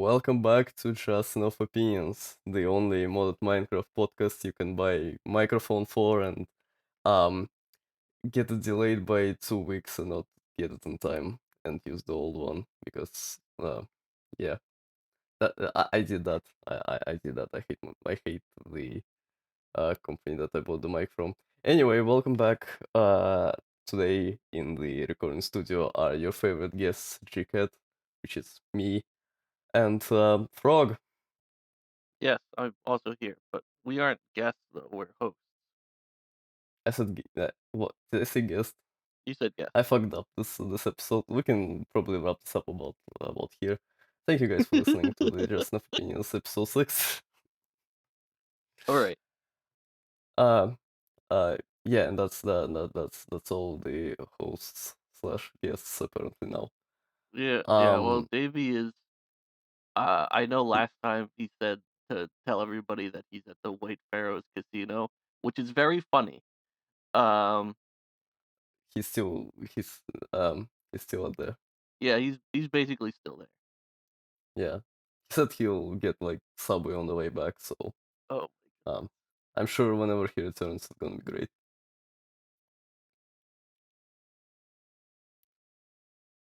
Welcome back to Just Enough Opinions, the only modded Minecraft podcast you can buy microphone for and um get it delayed by 2 weeks and not get it in time and use the old one because yeah I did that I did that I hate the company that I bought the mic from. Anyway, welcome back. Today in the recording studio are your favorite guests, Gcat, which is me, and Frog. Yes, I'm also here, but we aren't guests though, we're hosts. I said, what did I say? Guest. You said guest. I fucked up this episode. We can probably wrap this up about here. Thank you guys for listening to the Just Enough Opinions episode 6. Alright. Uh, yeah, and that's all the hosts slash guests apparently now. Yeah, well Um, Davey is I know last time he said to tell everybody that he's at the White Pharaohs casino, which is very funny. Um he's still he's still out there. yeah, he's basically still there. Yeah, he said he'll get like subway on the way back, so Oh, um, I'm sure whenever he returns, it's gonna be great.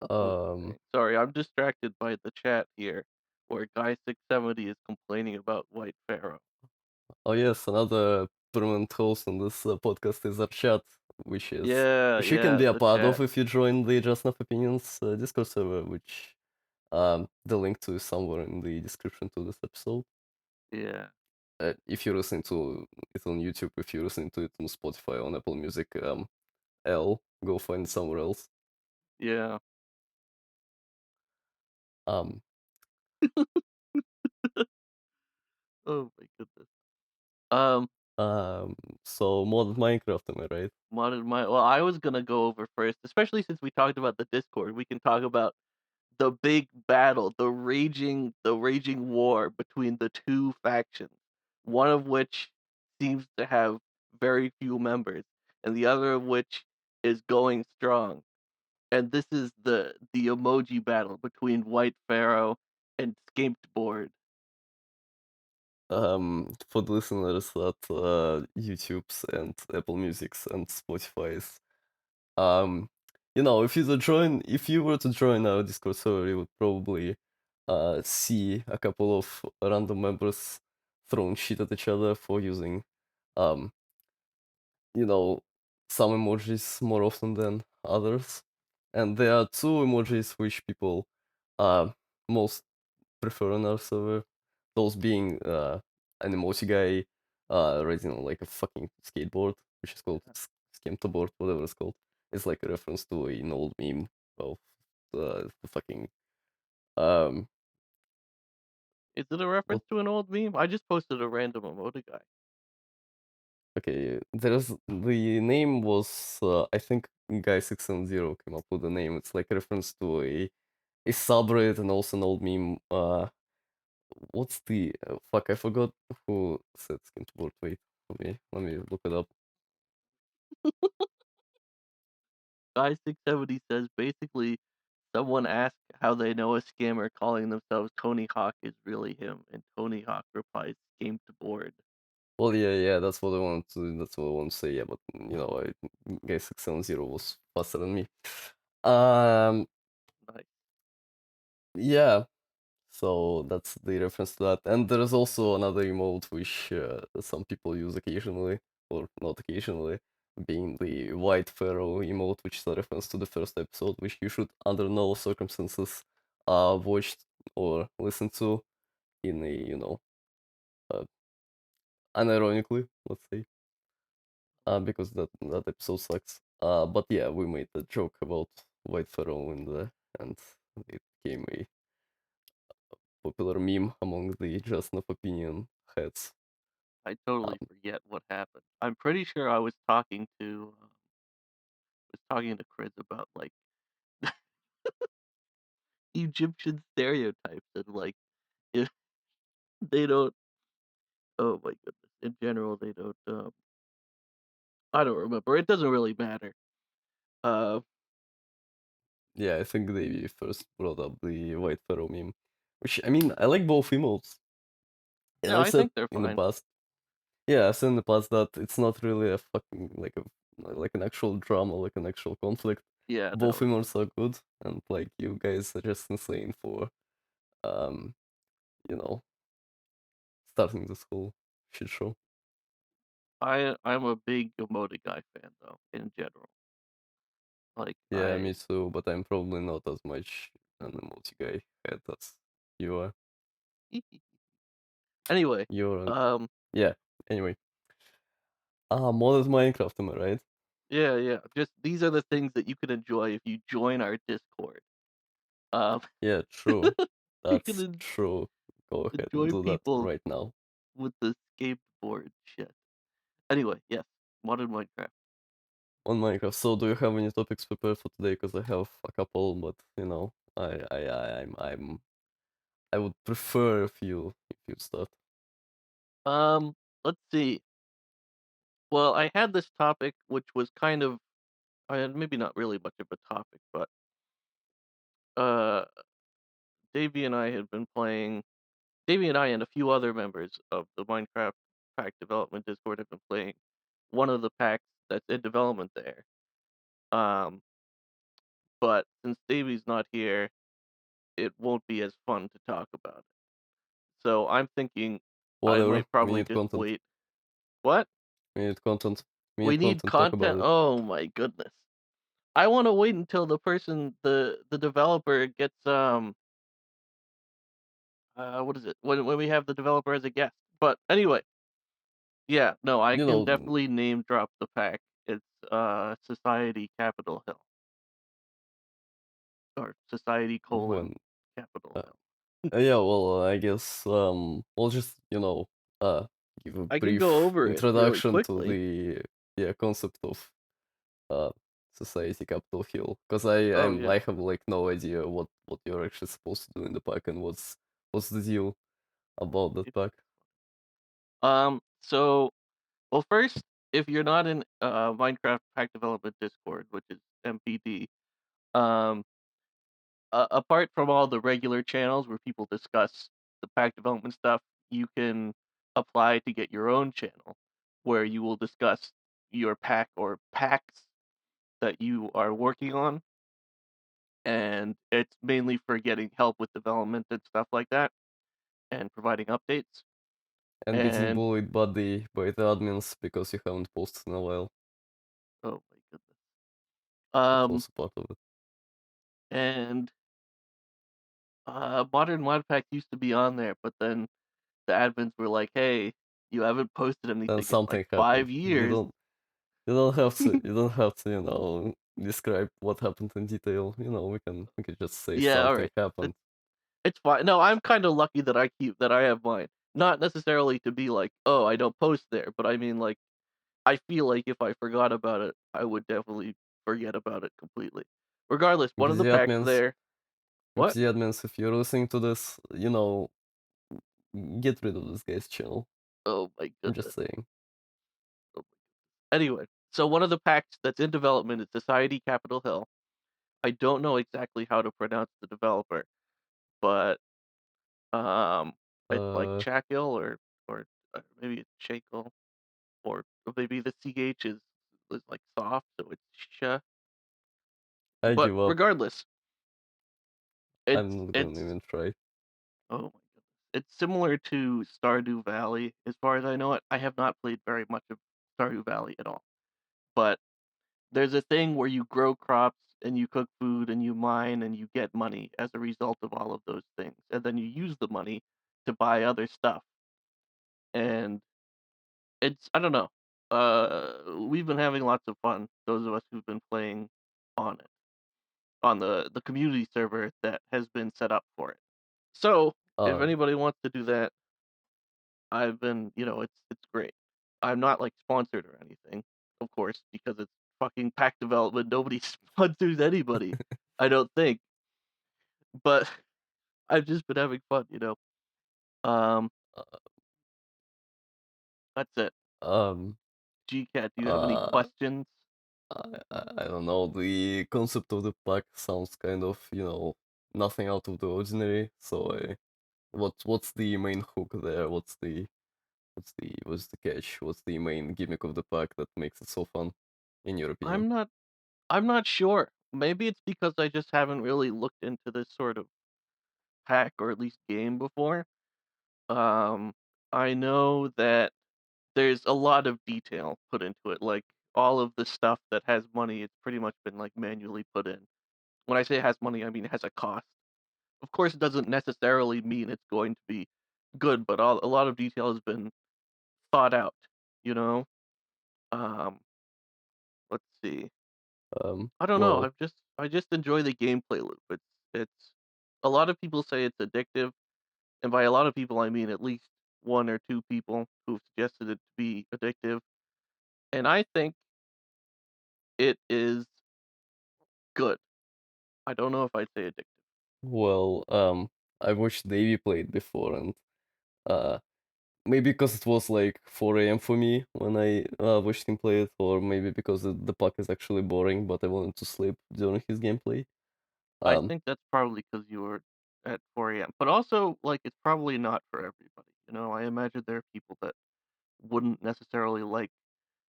okay. Um, Sorry, I'm distracted by the chat here where Guy670 is complaining about White Pharaoh. oh yes, another permanent host on this podcast is our chat, Yeah, which you can yeah, be a the part of chat. if you join the Just Enough Opinions Discord server, which the link to is somewhere in the description to this episode. Yeah. If you're listening to it on YouTube, if you're listening to it on Spotify, on Apple Music, go find it somewhere else. Yeah. Um, Oh my goodness. Um um, so modded Minecraft, am I right? I was gonna go over first, especially since we talked about the Discord. We can talk about the big battle, the raging war between the two factions. One of which seems to have very few members, and the other of which is going strong. And this is the emoji battle between White Pharaoh and Skimped Board. For the listeners that YouTube's and Apple Music's and Spotify's, um, if you were to join our Discord server, you would probably see a couple of random members throwing shit at each other for using, um, you know, some emojis more often than others. And there are two emojis which people most prefer on our server. Those being an emoji guy riding on like a fucking skateboard, which is called Skemtoboard, whatever it's called. It's like a reference to an old meme of the fucking um Is it a what reference to an old meme? I just posted a random emoji guy. okay, there's the name was I think Guy610 came up with the name. It's like a reference to a subreddit and also an old meme. What's the fuck? I forgot who said Skimboard. Wait, let me look it up. Guy670 says basically someone asked how they know a scammer calling themselves Tony Hawk is really him, and Tony Hawk replies, "Game to board." Well, yeah, that's what I want to. That's what I want to say. Yeah, but guess 670 was faster than me. Um, Nice. yeah. So that's the reference to that. And there is also another emote which some people use occasionally, or not occasionally, being the White Pharaoh emote, which is a reference to the first episode, which you should, under no circumstances, watch or listen to in a, uh, unironically, let's say, because that episode sucks. But yeah, we made a joke about White Pharaoh in there, and it became a popular meme among the Just Enough Opinion heads. I totally Um, forget what happened. I'm pretty sure I was talking to Chris about like Egyptian stereotypes and like if they don't. Oh my goodness! In general, they don't. I don't remember. It doesn't really matter. Uh, yeah, I think they first brought up the White Pharaoh meme. Which I mean, I like both emotes. And Yeah, I've I said think they're in the fine. past, yeah, I've said in the past that it's not really a fucking like an actual drama, like an actual conflict. Yeah, Both no, emotes are good, and like you guys are just insane for um, you know, starting this whole shit show. I'm a big Guy fan though, in general. Like Yeah, I me too, but I'm probably not as much an emoji guy head as you are. anyway, You're um, yeah. Anyway, modded Minecraft, am I right? yeah, yeah. Just these are the things that you can enjoy if you join our Discord. Um, Yeah, true. you That's can true. Go ahead and enjoy do that people right now. with the skateboard shit. Anyway, yes, modern Minecraft. On Minecraft. So, do you have any topics prepared for today? Because I have a couple, but I would prefer if you start. Let's see. Well, I had this topic which was kind of maybe not really much of a topic, but uh, Davey and I had been playing. Davey and I and a few other members of the Minecraft pack development Discord have been playing one of the packs that's in development there. Um, but since Davey's not here, it won't be as fun to talk about it. So I'm thinking I Whatever. might We probably need just content. wait. What? We need content. We We need need content. Talk content? about it. Oh my goodness. I want to wait until the developer gets what is it? When we have the developer as a guest. But anyway, yeah, no, I You can know definitely name drop the pack. It's Society Capitol Hill or Society colon when. Capitol Uh, Hill. yeah. Well, I guess we'll just give a I can go brief over it really introduction to quickly. the concept of uh society Capitol Hill, because I Oh I'm yeah. I have like no idea what you're actually supposed to do in the pack and what's the deal about that pack. So well first, if you're not in Minecraft Pack Development Discord, which is MPD, um apart from all the regular channels where people discuss the pack development stuff, you can apply to get your own channel where you will discuss your pack or packs that you are working on. And it's mainly for getting help with development and stuff like that and providing updates. And getting And bullied by the admins because you haven't posted in a while. oh my goodness. That's Um, also part of it. and Modern Modpack used to be on there, but then the admins were like, "Hey, you haven't posted Then anything in like something happened. 5 years." You don't have to you don't have to describe what happened in detail. We can just say Yeah, all something right. happened. It's fine. No, I'm kind of lucky that I have mine. Not necessarily to be like, "Oh, I don't post there," but I mean like I feel like if I forgot about it, I would definitely forget about it completely. Regardless, one of the BZ packs admins, there. What? BZ admins, if you're listening to this, get rid of this guy's channel. Oh my I'm just goodness. saying. Oh anyway, so one of the packs that's in development is Society Capitol Hill. I don't know exactly how to pronounce the developer, but um, it's like Uh, Chakil or maybe it's Shakel or maybe the ch is like soft, so it's sh. I But give up. regardless, I'm it's not gonna it's even try. oh my goodness, it's similar to Stardew Valley as far as I know it. I have not played very much of Stardew Valley at all, but there's a thing where you grow crops and you cook food and you mine and you get money as a result of all of those things, and then you use the money to buy other stuff. And it's I don't know. We've been having lots of fun. Those of us who've been playing on it, on the community server that has been set up for it. So if Um, anybody wants to do that, I've been, it's great. I'm not like sponsored or anything, of course, because it's fucking pack development. Nobody sponsors anybody, I don't think. But I've just been having fun. Um, uh, that's it. um, GCat, do you have any uh, questions? I don't know. The concept of the pack sounds kind of, nothing out of the ordinary. So What's the main hook there? What's the catch? What's the main gimmick of the pack that makes it so fun, in your opinion? I'm not I'm not sure. Maybe it's because I just haven't really looked into this sort of hack or at least game before. Um, I know that there's a lot of detail put into it, like, all of the stuff that has money, it's pretty much been, like, manually put in. When I say it has money, I mean it has a cost. Of course, it doesn't necessarily mean it's going to be good, but a lot of detail has been thought out, you know? Um, let's see. I don't know, Well, I just enjoy the gameplay loop. It's a lot of people say it's addictive, and by a lot of people, I mean at least 1 or 2 people who've suggested it to be addictive, and I think it is good. I don't know if I'd say addictive. well, I watched Davey play it before, and uh, maybe because it was like 4 a.m. for me when I watched him play it, or maybe because the puck is actually boring, but I wanted to sleep during his gameplay. I Um, think that's probably because you were at 4 AM, but also, like, it's probably not for everybody, you know? I imagine there are people that wouldn't necessarily like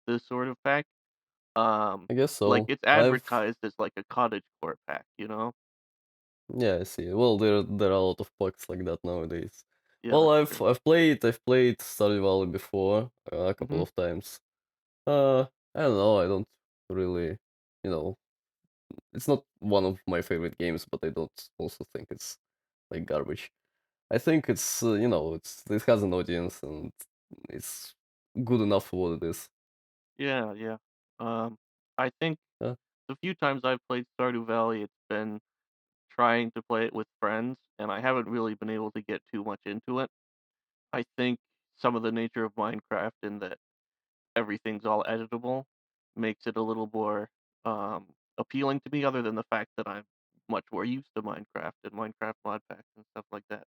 this sort of pack. I guess Like, so. it's I've advertised as, like, a cottagecore pack, you know? Yeah, I see. Well, there are a lot of pucks like that nowadays. Yeah, Well, that's I've true. I've played I've played Stardew Valley before a couple Mhm. of times. Uh, I don't know. I don't really, you know, it's not one of my favorite games, but I don't also think it's like garbage. I think it's it has an audience and it's good enough for what it is. Yeah, yeah. Um, I think Uh, the few times I've played Stardew Valley, it's been trying to play it with friends, and I haven't really been able to get too much into it. I think some of the nature of Minecraft in that everything's all editable makes it a little more, appealing to me other than the fact that I'm much more used to Minecraft and Minecraft mod packs and stuff like that.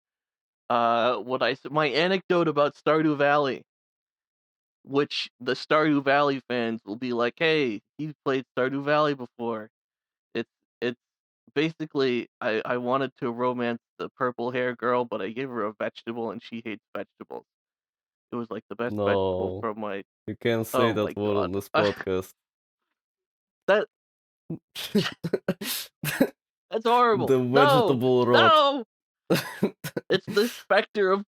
What I s My anecdote about Stardew Valley, which the Stardew Valley fans will be like, "Hey, he's played Stardew Valley before." It's it's basically I wanted to romance the purple hair girl, but I gave her a vegetable and she hates vegetables. It was like the best vegetable no, from my you can't say oh that my word on god. this podcast. That that's horrible. The No! vegetable rot. No! It's the specter of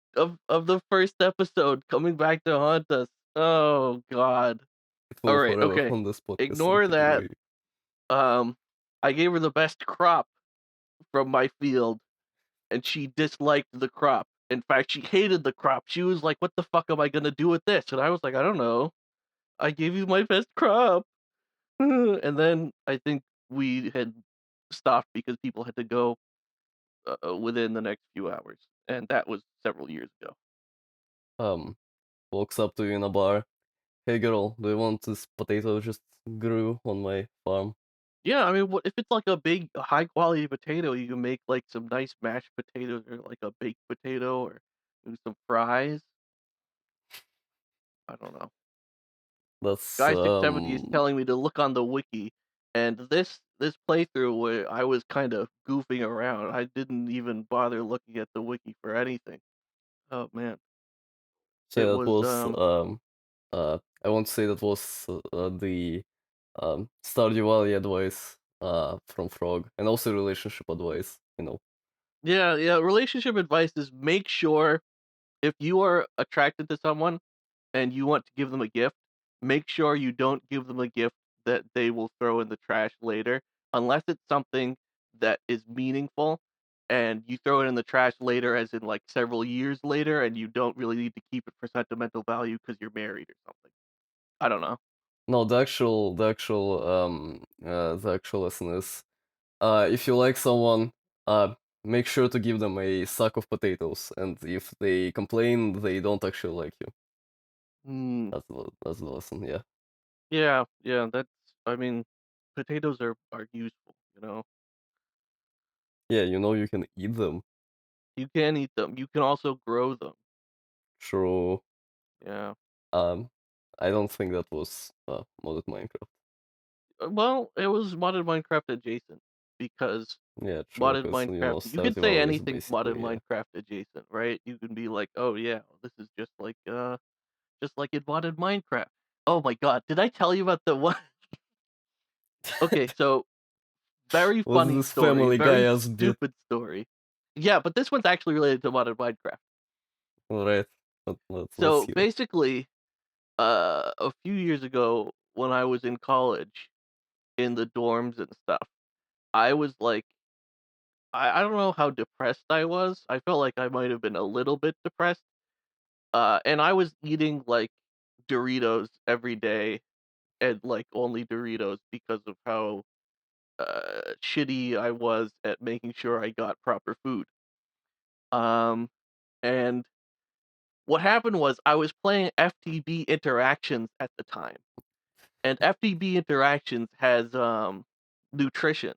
the first episode coming back to haunt us. Oh god. It will Alright, forever okay. on this podcast and Ignore keep it that. away. Um, I gave her the best crop from my field, and she disliked the crop. In fact, she hated the crop. She was like, "What the fuck am I gonna do with this?" And I was like, "I don't know. I gave you my best crop." And then I think we had stopped because people had to go, within the next few hours, and that was several years ago. Um, Walks up to you in a bar. Hey girl, do you want this potato just grew on my farm? Yeah, I mean, what if it's like a big, high quality potato, you can make like some nice mashed potatoes or like a baked potato or maybe some fries. I don't know. That's Guy 670 is telling me to look on the wiki, and this playthrough where I was kind of goofing around, I didn't even bother looking at the wiki for anything. Oh man, say it that was was I won't say that was the Stardew Valley advice from Frog and also relationship advice, you know. yeah, yeah. Relationship advice is make sure if you are attracted to someone and you want to give them a gift, make sure you don't give them a gift that they will throw in the trash later, unless it's something that is meaningful and you throw it in the trash later, as in like several years later, and you don't really need to keep it for sentimental value because you're married or something. I don't know. No, the actual lesson is if you like someone, make sure to give them a sack of potatoes, and if they complain, they don't actually like you. Hmm. That's the lesson, yeah. Yeah, yeah. That's. I mean, potatoes are useful. You know, Yeah, you know you can eat them. you can eat them. You can also grow them. True. Yeah. Um, I don't think that was modded Minecraft. Well, it was modded Minecraft adjacent. because Yeah, true, modded because Minecraft you can Stardew say Valley is anything modded basically, yeah. Minecraft adjacent, right? You can be like, "Oh, yeah, this is just like in modded Minecraft." Oh my god, did I tell you about the one Okay, so very What's funny this story, Family Guy very ass bit? stupid story. Yeah, but this one's actually related to modded Minecraft. Alright, let's So, hear it. basically, a few years ago when I was in college, in the dorms and stuff, I was like I don't know how depressed I was. I felt like I might have been a little bit depressed, and I was eating, like, Doritos every day and, like, only Doritos because of how, shitty I was at making sure I got proper food. Um, and what happened was I was playing FTB Interactions at the time, and FTB Interactions has, nutrition,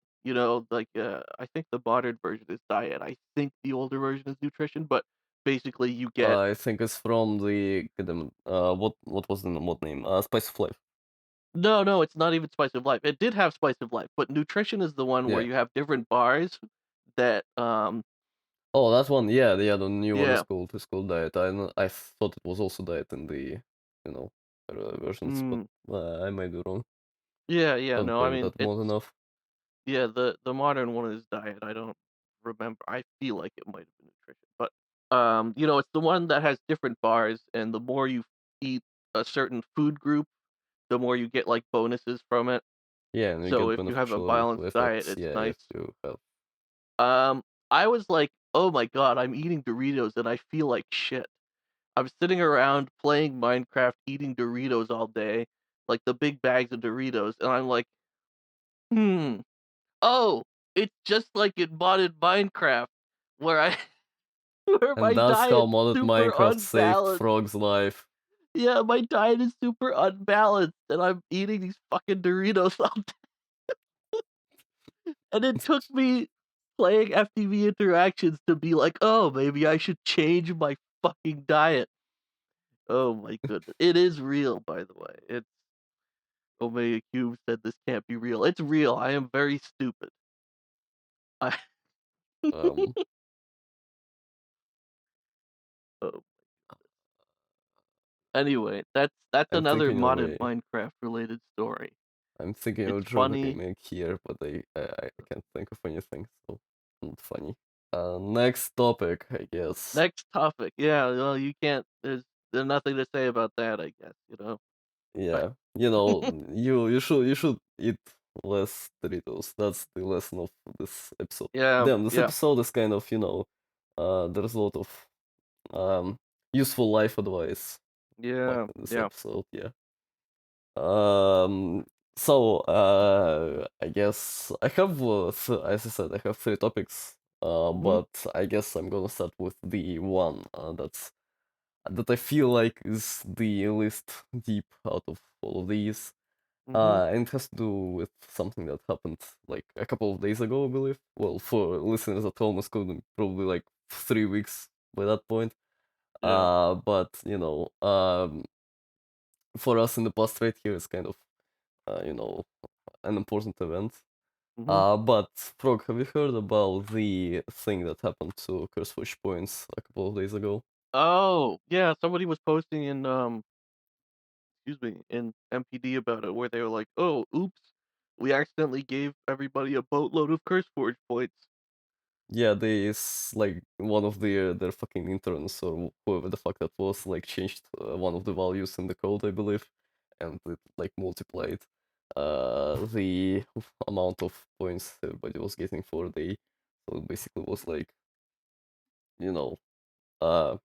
like, I think the modern version is diet, I think the older version is nutrition, but basically you get I think it's from the goddamn what was the mod name? Spice of Life. No, no, it's not even Spice of Life. It did have Spice of Life, but nutrition is the one where Yeah. you have different bars that, Oh, that one. Yeah, the new one yeah, is called Diet. I thought it was also Diet in the you know earlier versions, but mm, I might be wrong. yeah, yeah, Don't no, I play mean, that mod enough. yeah, the modern one is diet. I don't remember. I feel like it might have been nutrition, but it's the one that has different bars, and the more you eat a certain food group, the more you get like bonuses from it. Yeah, and you So get if you have a beneficial balanced diet, effects. it's Yeah, if nice. you have. I was like, oh my god, I'm eating Doritos and I feel like shit. I'm sitting around playing Minecraft, eating Doritos all day, like the big bags of Doritos, and I'm like, hmm. Oh, it's just like in modded Minecraft where I where And my that's how diet's modded super Minecraft saved unbalanced. Frog's life. Yeah, my diet is super unbalanced, and I'm eating these fucking Doritos all day. And it took me playing FTV Interactions to be like, "Oh, maybe I should change my fucking diet." Oh my goodness. It is real, by the way. It's Omega Cube said this can't be real. It's real. I am very stupid. I Um, Oh. Anyway, that's I'm another thinking of modded a Minecraft related story. I'm thinking It's of dropping a funny. link here, but I can't think of anything, so not funny. Next topic, I guess. Next topic. Yeah, well, you can't there's nothing to say about that, I guess. But Yeah, you should eat less Doritos. That's the lesson of this episode. yeah, Damn, this yeah, episode is kind of, there's a lot of um useful life advice yeah, in this yeah. episode. Yeah. So I guess I have, as I said, I have three topics. Mhm, But I guess I'm gonna start with the one that I feel like is the least deep out of all of these. mhm. And it has to do with something that happened like a couple of days ago, I believe. Well, for listeners at home, it's going to be probably like 3 weeks by that point. Yeah. But for us in the past right here, it's kind of an important event. Mhm. But Frog, have you heard about the thing that happened to Cursefish Points a couple of days ago? Oh, yeah, somebody was posting in, excuse me, in MPD about it where they were like, "Oh, oops. We accidentally gave everybody a boatload of CurseForge points." Yeah, they like one of their fucking interns or whoever the fuck that was like changed one of the values in the code, I believe, and it like multiplied the amount of points everybody was getting for a day. So it basically was like, you know, uh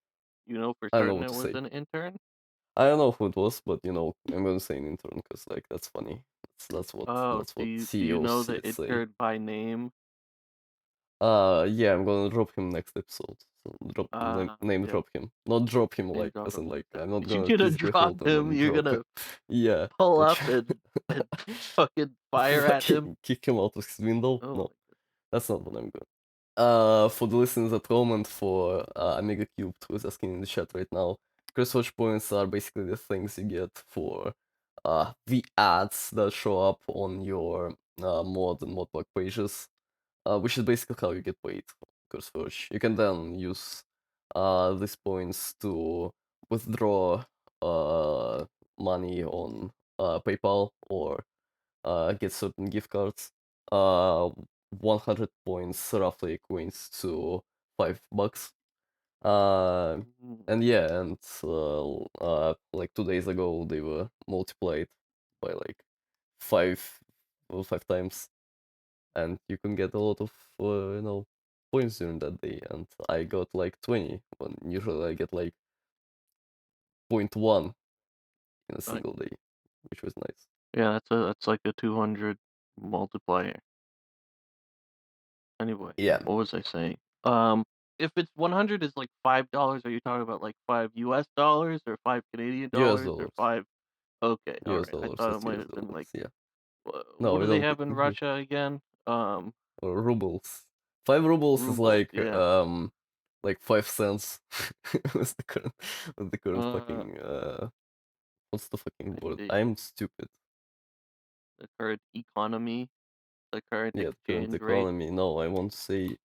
For I don't know certain what it to was say. an intern? I don't know who it was, but I'm gonna say an intern because like that's funny. Oh, That's do what you CEOs know the say. intern by name? Yeah, I'm gonna drop him next episode. So name Yeah, drop him. Not drop him name like drop as in him. like I'm not You're gonna gonna physically drop hold him him, and you're drop it. gonna Yeah, pull like up and fucking fire at him. kick him out of his window. Oh No, my god. that's not what I'm doing. For the listeners at home and for Amiga Cubed who is asking in the chat right now, Watch points are basically the things you get for the ads that show up on your mod and modpack pages. which is basically how you get paid. CurseForge. You can then use these points to withdraw uh money on PayPal or get certain gift cards. Uh, 100 points roughly equates to $5. Uh, Mm, and yeah, and like 2 days ago they were multiplied by like five, 5 times, and you can get a lot of points during that day. And I got like 20 when usually I get like point 0.1 in a nice. single day, which was nice. Yeah, that's like a 200 multiplier. Anyway, Yeah, what was I saying? Um, if it's 100 is like $5, are you talking about like $5 US or 5 Canadian US dollars or dollars, 5? Okay, all US right. I dollars, thought it that's might US have been like dollars. Yeah. No, what we do they don't. have in Russia again? Or rubles. 5 rubles is Rubles. Yeah. like 5 cents. What's the current Uh, fucking what's the fucking I word? see. I'm stupid. The current economy, the current Yeah, the current exchange rate. economy. No, I want to say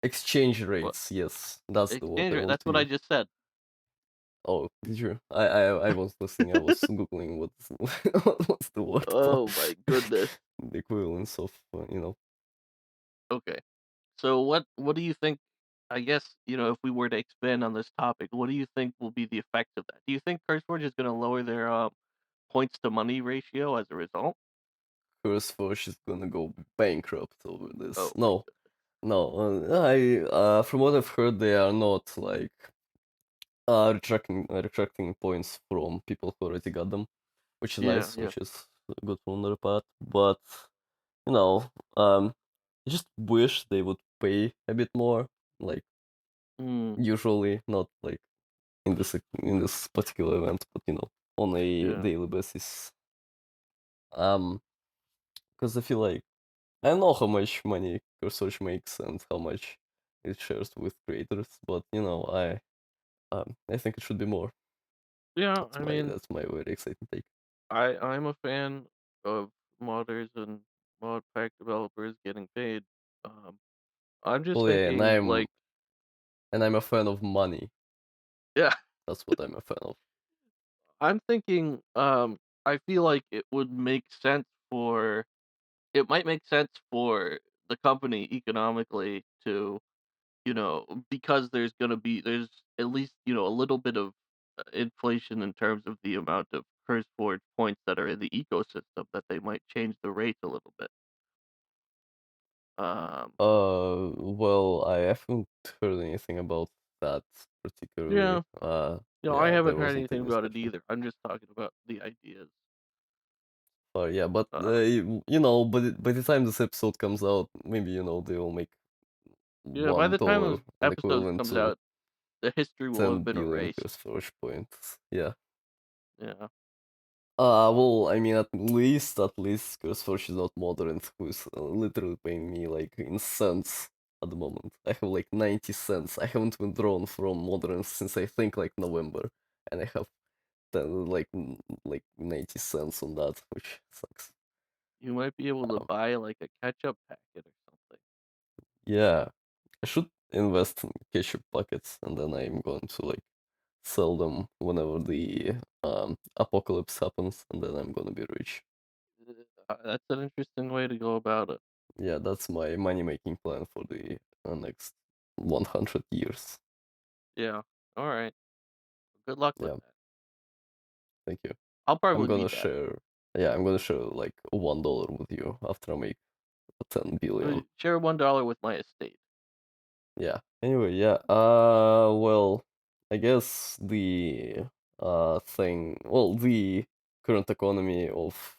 exchange What rates. Yes, that's the word exchange I rate? want That's to what I use. just said. Oh, did you? I was listening. I was googling what's what's the word for Oh my goodness. the equivalence of Okay. So what do you think, I guess, if we were to expand on this topic, what do you think will be the effect of that? Do you think CurseForge is gonna lower their, points to money ratio as a result? CurseForge is gonna go bankrupt over this. Oh my No, god. no. I from what I've heard, they are not like retracting points from people who already got them, which is Yeah, nice, yeah. which is good on their part. But you know, um, I just wish they would pay a bit more, like Mm, usually, not like in this particular event, but on a yeah. daily basis. Um, because I feel like I don't know how much money Research makes and how much it shares with creators, but I think it should be more. Yeah, That's I my mean, that's my very exciting take. I'm a fan of modders and mod pack developers getting paid. Um, I'm just Well, yeah, and thinking I'm like and I'm a fan of money. yeah, That's what I'm a fan of. I'm thinking, I feel like it might make sense for the company economically to, because there's at least, a little bit of inflation in terms of the amount of CurseForge points that are in the ecosystem that they might change the rates a little bit. Um, Well, I haven't heard anything about that yeah, particularly. I Yeah, there haven't heard wasn't anything any about it discussion. either. I'm just talking about the ideas. Yeah, but Uh, by the time this episode comes out, maybe they will make yeah, by the time $1 this an episode equivalent comes to out, the history will have 10 been billion erased. curse forge points. Yeah. Yeah. Well, I mean, at least CurseForge is not modern, who's literally paying me like in cents at the moment. I have like 90 cents. I haven't withdrawn from modern since I think like November, and I have like 90 cents on that, which sucks. You might be able to Um, buy like a ketchup packet or something. yeah, I should invest in ketchup packets, and then I'm going to like sell them whenever the apocalypse happens, and then I'm gonna be rich. That's an interesting way to go about it. Yeah, that's my money making plan for the next 100 years. Yeah. All right. Good luck with Yeah, that. thank you. I'll I'm probably gonna need that. share. Yeah, I'm gonna share like $1 with you after I make 10 billion. Share $1 with my estate. Yeah. Anyway, yeah. Well, I guess the the current economy of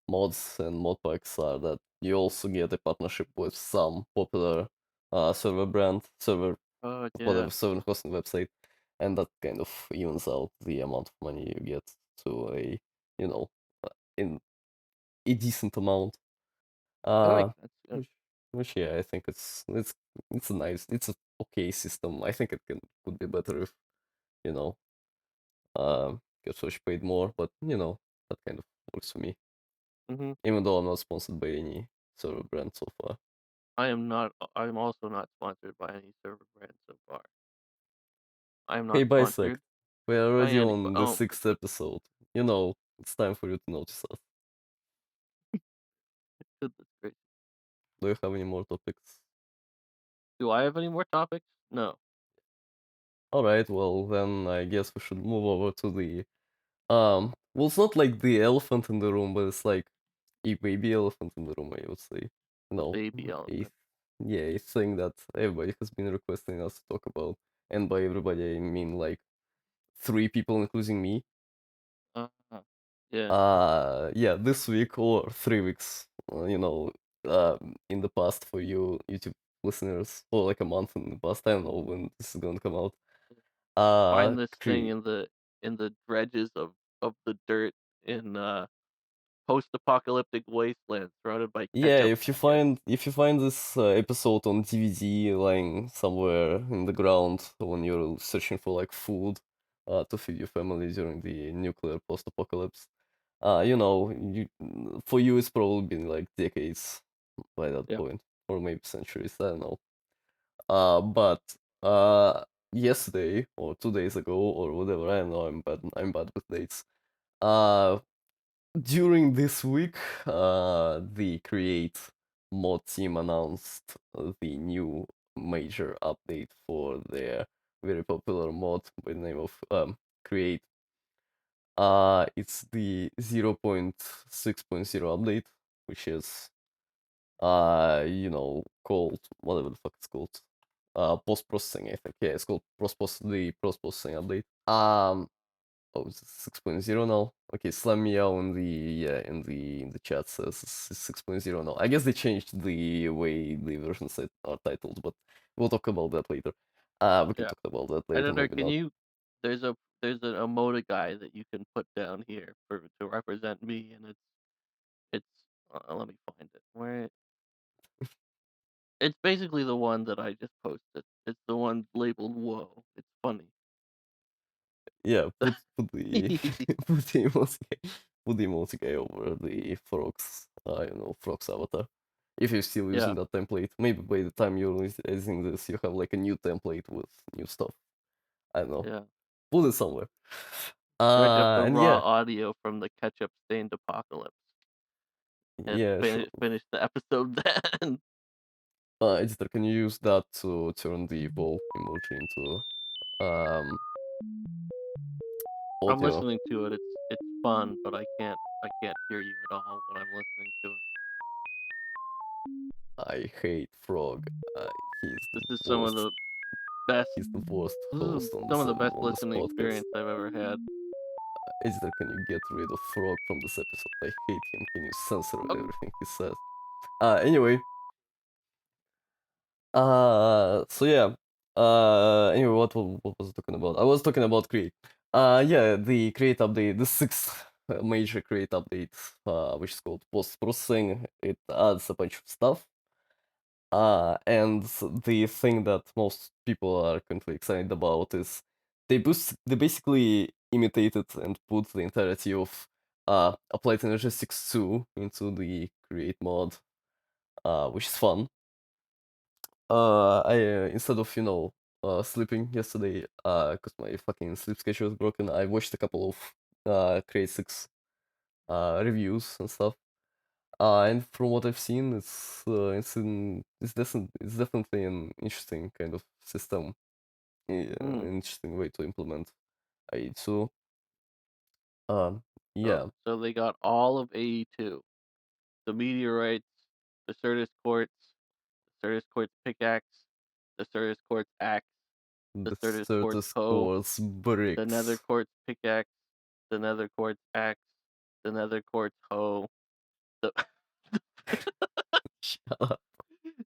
mods and modpacks are that you also get a partnership with some popular server Yeah. whatever server hosting website, and that kind of evens out the amount of money you get to a you know in a decent amount. That Uh, makes sense. Yeah. which yeah, I think it's a nice, it's a okay system. I think it could be better if you know get Switch paid more, but that kind of works for me. Mhm. Even though I'm not sponsored by any server brand so far. I'm also not sponsored by any server brand so far. I am Hey not Bisect, sponsored we're by already any on the oh, sixth episode. You know, it's time for you to notice us. goodness gracious. Do you have any more topics? Do I have any more topics? No. Alright, well then I guess we should move over to the well, it's not like the elephant in the room, but it's like a baby elephant in the room, I would say. The No, baby a elephant. yeah, a thing that everybody has been requesting us to talk about, and by everybody I mean like 3 people, including me. Uh-huh. Yeah, Yeah, this week or 3 weeks, in the past for you YouTube listeners, or like a month in the past. I don't know when this is gonna come out. find this thing Cre- in the dredges of the dirt in, post-apocalyptic wasteland surrounded by Yeah, ketchup packets. if you find this episode on DVD lying somewhere in the ground when you're searching for like food to feed your family during the nuclear post-apocalypse, for you it's probably been like decades by that Yeah, point, or maybe centuries. I don't know. But yesterday or 2 days ago or whatever, I don't know. I'm bad with dates. Uh, During this week, the Create mod team announced the new major update for their very popular mod by the name of Create. It's the 0.6.0 update, which is called whatever the fuck it's called. Post processing, I think. Yeah, it's called post processing update. Oh, it's 6.0 now. Okay, Slam Meow in the in the chat says it's 6.0 now. I guess they changed the way the versions are titled, but we'll talk about that later. We can yeah. talk about that later, Editor, maybe can not. you there's an emoji guy that you can put down here for to represent me, and let me find it. Where it's basically the one that I just posted. It's the one labeled "Whoa." It's funny. Yeah, put the put the emoji guy over the frogs. Frogs avatar. If you're still Yeah, using that template, maybe by the time you're using this, you have like a new template with new stuff. I don't know. yeah. Put it somewhere. So I have the And raw yeah, audio from the ketchup stained apocalypse and yeah, sure. finish the episode then. Editor, can you use that to turn the ball emoji into um I'm audio? listening to it. It's fun, but I can't hear you at all when I'm listening to it. I hate Frog. He's the This is some of worst. the best He's the worst this is host on some this of the best on this listening podcast. experience I've ever had. Editor, can you get rid of Frog from this episode? I hate him. Can you censor Oh, everything he says? Anyway, so yeah. Anyway, what was I talking about? I was talking about Create. Yeah, the Create update, the sixth major Create update, which is called post processing. It adds a bunch of stuff. And the thing that most people are currently excited about is they basically imitated and put the entirety of Applied Energetics 2 into the Create mod, which is fun. I Instead of sleeping yesterday, because my fucking sleep schedule is broken, I watched a couple of Create 6 reviews and stuff. And from what I've seen, it's definitely an interesting kind of system, hmm. an interesting way to implement AI2. Um, So yeah, so they got all of AE2. The meteorites, the Certus quartz, the Certus quartz pickaxe, the Certus quartz axe, the the Certus quartz Certus hoe, Course the nether bricks. quartz pickaxe, the nether quartz axe, the nether quartz hoe, the Shut up.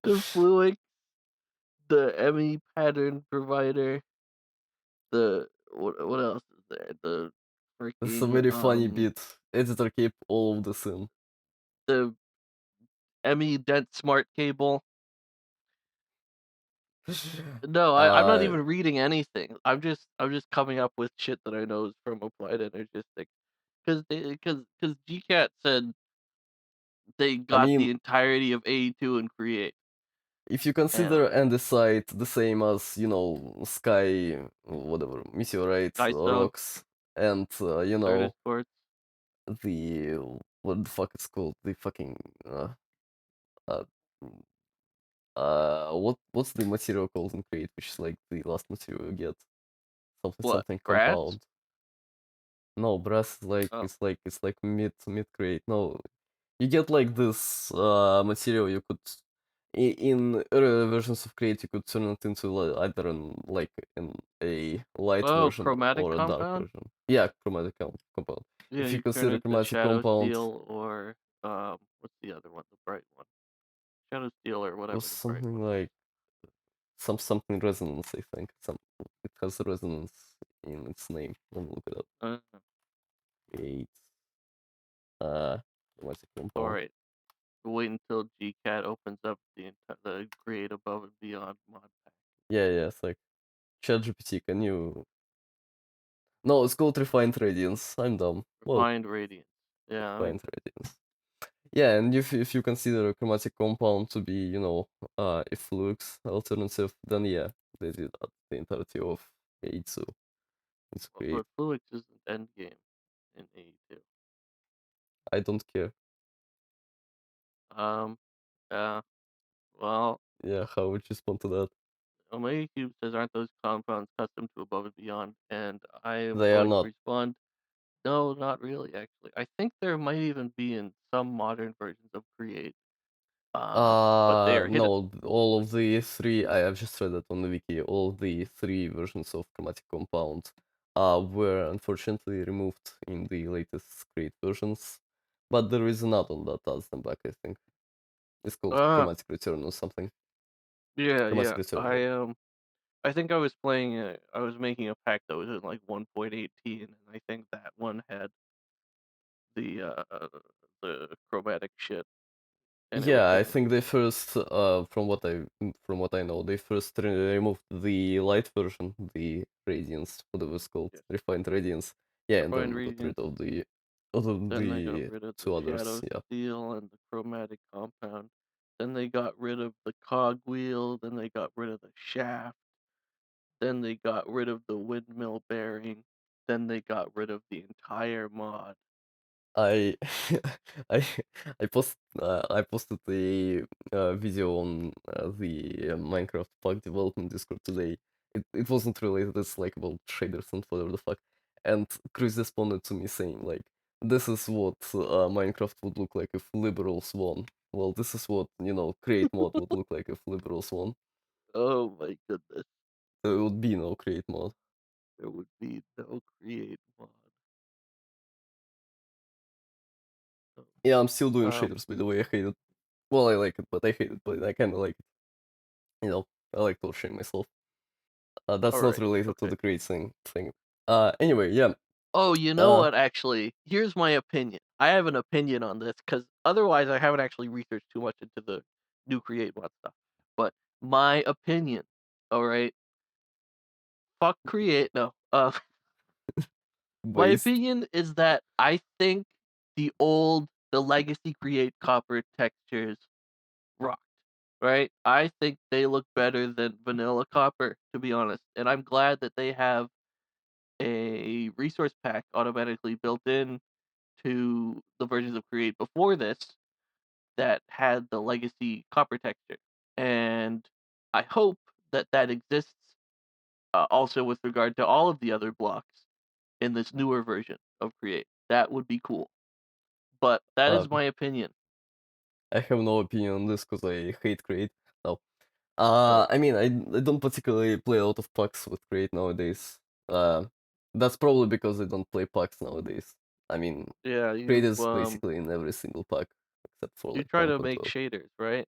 the fluix, the ME pattern provider, the what else is there? The This is a freaking very funny bit. Editor keep all of this in. the ME dent smart cable. No, I'm not uh, even reading anything. I'm just coming up with shit that I know is from Applied Energistics. Because GCAT said They I got mean, the entirety of 82 and Create, if you consider and andesite the same as, sky, whatever, meteorites, Skystone, rocks, and, Certus Quartz. the, what the fuck it's called? The fucking, uh, what's the material called in Create, which is like the last material you get? Something What, something brass? compound. No, brass is like Oh, it's like mid Create. No, you get like this material you could in earlier versions of Create you could turn it into either in a light oh, version chromatic or a dark compound? version. Yeah, chromatic compound. Yeah, If you you turn consider it to chromatic shadow compound, steel or, what's the other one, the bright one? Shadow steel or it was whatever the bright something one is. like something resonance. I think it has resonance in its name. Let me look it up. Uh, Create uh chromatic compound. alright. Wait until GCAT opens up the Create Above and Beyond mod pack. Yeah, it's like ChatGPT. Can you No, it's called Refined Radiance. I'm dumb. Well, Refined Radiance. Yeah, that makes Refined sense. Radiance. Yeah, and if you consider a chromatic compound to be, a flux alternative, then yeah, they did that the entirety of A2. It's great. But Fluix isn't endgame in 82. I don't care. Um, yeah, well, Yeah, how would you respond to that? Omega Cube says, aren't those compounds custom to Above and Beyond? And I am They are going to not. respond, no, not really, actually. I think there might even be in some modern versions of Create. But they are hidden. No, all of the three, I have just read it on the wiki, all of the three versions of chromatic compound were unfortunately removed in the latest Create versions. But there is an add-on that adds them back, I think. It's called Uh, Chromatic Return or something. yeah, Chromatic yeah. Return, yeah. I think I was playing. I was making a pack that was in like 1.18, and I think that one had the the chromatic shit, and it was Yeah, I kind of think cool. they first, from what I know, they first removed the light version, the Radiance, whatever it's called, Yeah, Refined Radiance. Yeah, and refined then got rid radiance. of the Then they got rid of the two others. shadow Yeah, steel and the chromatic compound. Then they got rid of the cogwheel. Then they got rid of the shaft. Then they got rid of the windmill bearing. Then they got rid of the entire mod. I I I posted a video on the Minecraft Pack development Discord today. It wasn't related. It's like about shaders and whatever the fuck. And Chris responded to me saying like, "This is what Minecraft would look like if liberals won." Well, this is what Create mod would look like if liberals won. Oh my goodness. There would be no Create mod. There would be no create mod. Oh, Yeah, I'm still doing Um, shaders by the way. I hate it. Well, I like it, but I hate it. But I kind of like it. You know, I like torturing myself. That's not alright, related to okay. the create thing. Anyway, yeah. Oh, you know Uh, what, actually? Here's my opinion. I have an opinion on this, because otherwise I haven't actually researched too much into the new create mod stuff. But my opinion, alright? Fuck create, no. My Waste. opinion is that I think the legacy create copper textures rocked, right? I think they look better than vanilla copper, to be honest, and I'm glad that they have a resource pack automatically built in to the versions of Create before this that had the legacy copper texture, and I hope that that exists also with regard to all of the other blocks in this newer version of Create. That would be cool, but that Uh, is my opinion. I have no opinion on this because I hate create. No. Oh, I mean, I don't particularly play a lot of pucks with create nowadays. That's probably because I don't play pucks nowadays. I mean, yeah, create is basically in every single pack except for you like try to make 1.12. shaders, right?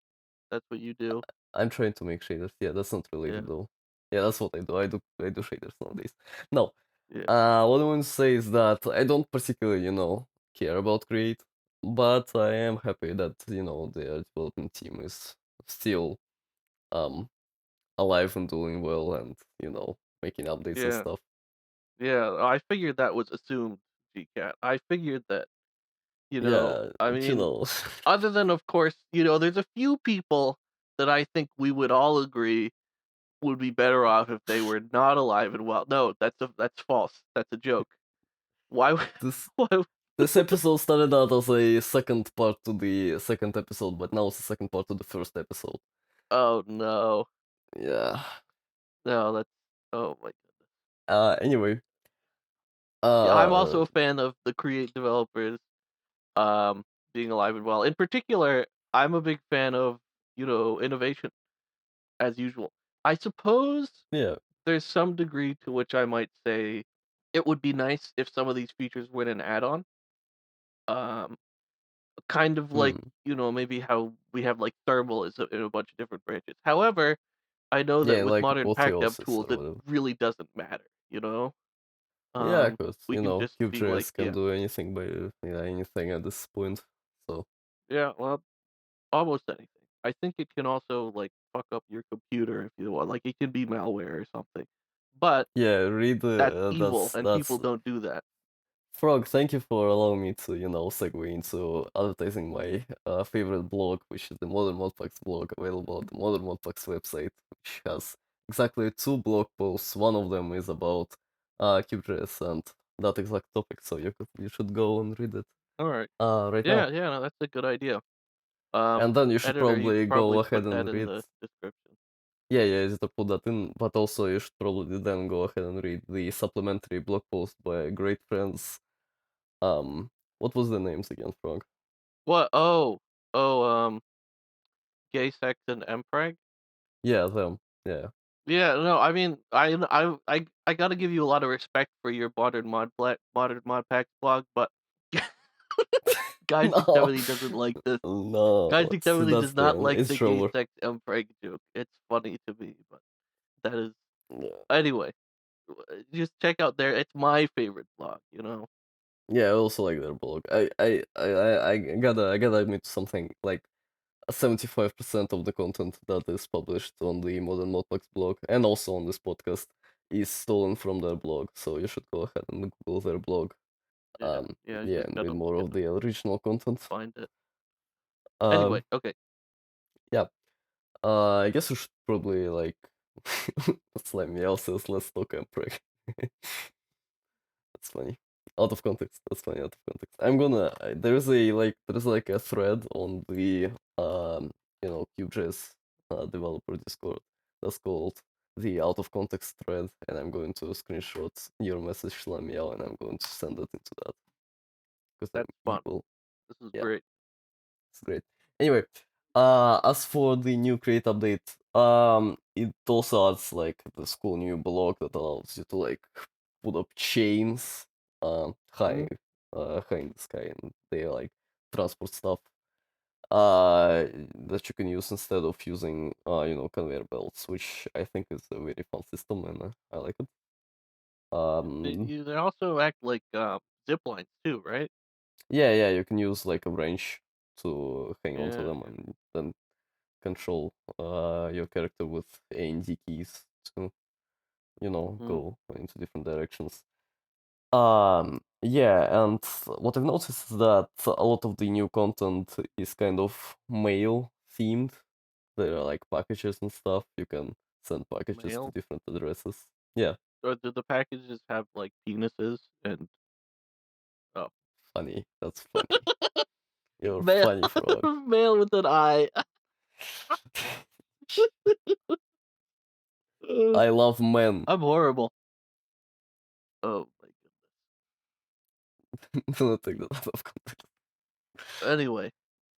That's what you do. I'm trying to make shaders. Yeah, that's not Yeah, related though. Yeah, that's what I do. I do shaders nowadays. No. yeah, What I want to say is that I don't particularly, care about Create, but I am happy that, their development team is still um alive and doing well and, making updates and yeah, stuff. yeah. I figured that was assumed, GCat. I figured that Yeah, I but, you mean, know. other than, of course, there's a few people that I think we would all agree would be better off if they were not alive and well. No, that's false. That's a joke. Why would This why would this episode started out as a second part to the second episode, but now it's the second part to the first episode. Oh, no. Yeah. No, that's oh my goodness. Anyway. Yeah, I'm Uh, also a fan of the Create developers, um, being alive and well. In particular, I'm a big fan of, innovation, as usual. I suppose yeah. there's some degree to which I might say it would be nice if some of these features were an add-on. Um, kind of like, Hmm. maybe how we have like thermal is in a bunch of different branches. However, I know that Yeah, with like modern pack dev apotheosis tools, or it whatever. really doesn't matter? Yeah, Um, because, we can just be like, CubeJS can yeah, do anything by anything at this point. So yeah, well, almost anything. I think it can also like fuck up your computer if you want. Like it can be malware or something. But yeah, read that's evil, that's and people don't do that. Frog, thank you for allowing me to, segue into advertising my favorite blog, which is the Modern Modpacks blog, available at the Modern Modpacks website, which has exactly two blog posts. One of them is about CubeJS and that exact topic, so you should go and read it All right. right now. Yeah, yeah, no, that's a good idea. And then you should Editor, you probably could go probably ahead put and that in read. the description. Yeah, yeah, easy to put that in, but also you should probably then go ahead and read the supplementary blog post by great friends. What was the names again, Frog? What? Oh, gay sex and mpreg. Yeah, them. Yeah. Yeah, no, I mean, I gotta give you a lot of respect for your modern mod pack blog, but Geistic No, 70 doesn't like this. no. Geistic See, 70 that's does the not end. like It's the gay Trover. sex mpreg joke. It's funny to me, but that is Yeah. anyway. Just check out there. It's my favorite blog. Yeah, I also like their blog. I gotta admit something. Like 75% of the content that is published on the Modern Modpacks blog and also on this podcast is stolen from their blog. So you should go ahead and Google their blog. Yeah, yeah, you Yeah, just and read gotta more of the original content. find it. Anyway, Um, okay. yeah. I guess we should probably like slam me also let's talk and pray. That's funny. Out of context. That's funny out of context. There's like a thread on the CubeJS developer Discord that's called the out of context thread, and I'm going to screenshot your message Shlamiel and I'm going to send it into that because I'm That's fun. evil. This is Yeah, great. it's great. Anyway, as for the new create update, it also adds like this cool new block that allows you to like put up chains high Mhm. high in the sky, and they like transport stuff that you can use instead of using conveyor belts, which I think is a very fun system, and I like it. They also act like zip lines too, right? Yeah, yeah, you can use like a wrench to hang on to Yeah, them yeah. and then control your character with A and D keys to Mm. go into different directions. Yeah, and what I've noticed is that a lot of the new content is kind of mail themed. There are like packages and stuff. You can send packages to Mail? different addresses. Yeah, Or do the packages have like penises and oh funny. That's funny. You're mail funny, Frog. mail with an I. Uh, I love men. I'm horrible. Oh my Do not take that out of context. goodness. Anyway,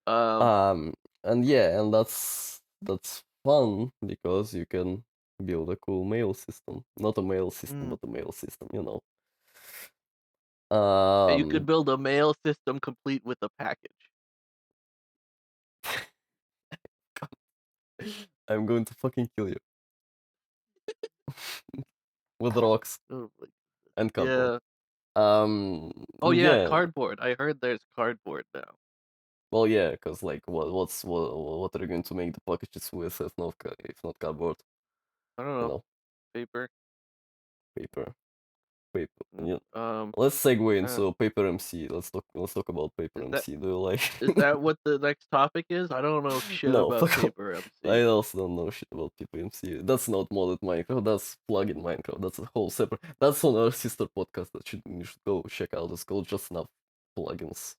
um, Um, and yeah, and that's fun because you can build a cool mail system. Not a mail system, mm, but a mail system. you could Um, build a mail system complete with a package. I'm going to fucking kill you with rocks Oh my, and cardboard. yeah. Oh yeah, Yeah. cardboard. I heard there's cardboard now. Well, yeah, because like, what are you going to make the packages with if not cardboard? I don't You know. know, Paper. paper. paper. Yeah. Um, Let's segue uh, into paper MC. Let's talk about paper is that MC. Do you like? is that what the next topic is? I don't know shit No, about fuck off. Paper I MC. also don't know shit about paper MC. That's not modded Minecraft. That's plugin Minecraft. That's a whole separate. That's on our sister podcast that you should go check out. It's called Just Enough Plugins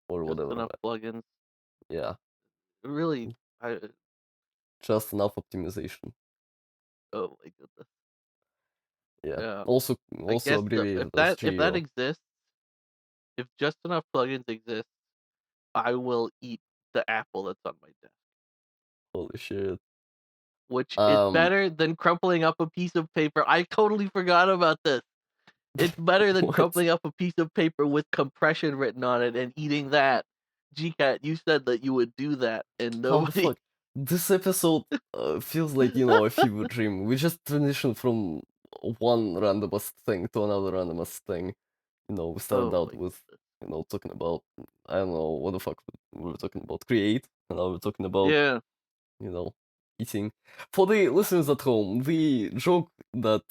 or Just whatever. enough plugins. Yeah, Really, I just enough optimization. oh my goodness. Yeah. Yeah, I Also guess abbreviated as if that JO. exists, if just enough plugins exist, I will eat the apple that's on my desk, Holy shit. which is Um, better than crumpling up a piece of paper. I totally forgot about this. It's better than what? crumpling up a piece of paper with compression written on it and eating that. GCat, you said that you would do that, and How the nobody. fuck? This episode feels like, a fever dream. We just transitioned from one randomest thing to another randomest thing. We started Oh out my with, goodness. talking about, I don't know, what the fuck we were talking about, create, and now we're talking about, Yeah, you know, eating. For the listeners at home, the joke that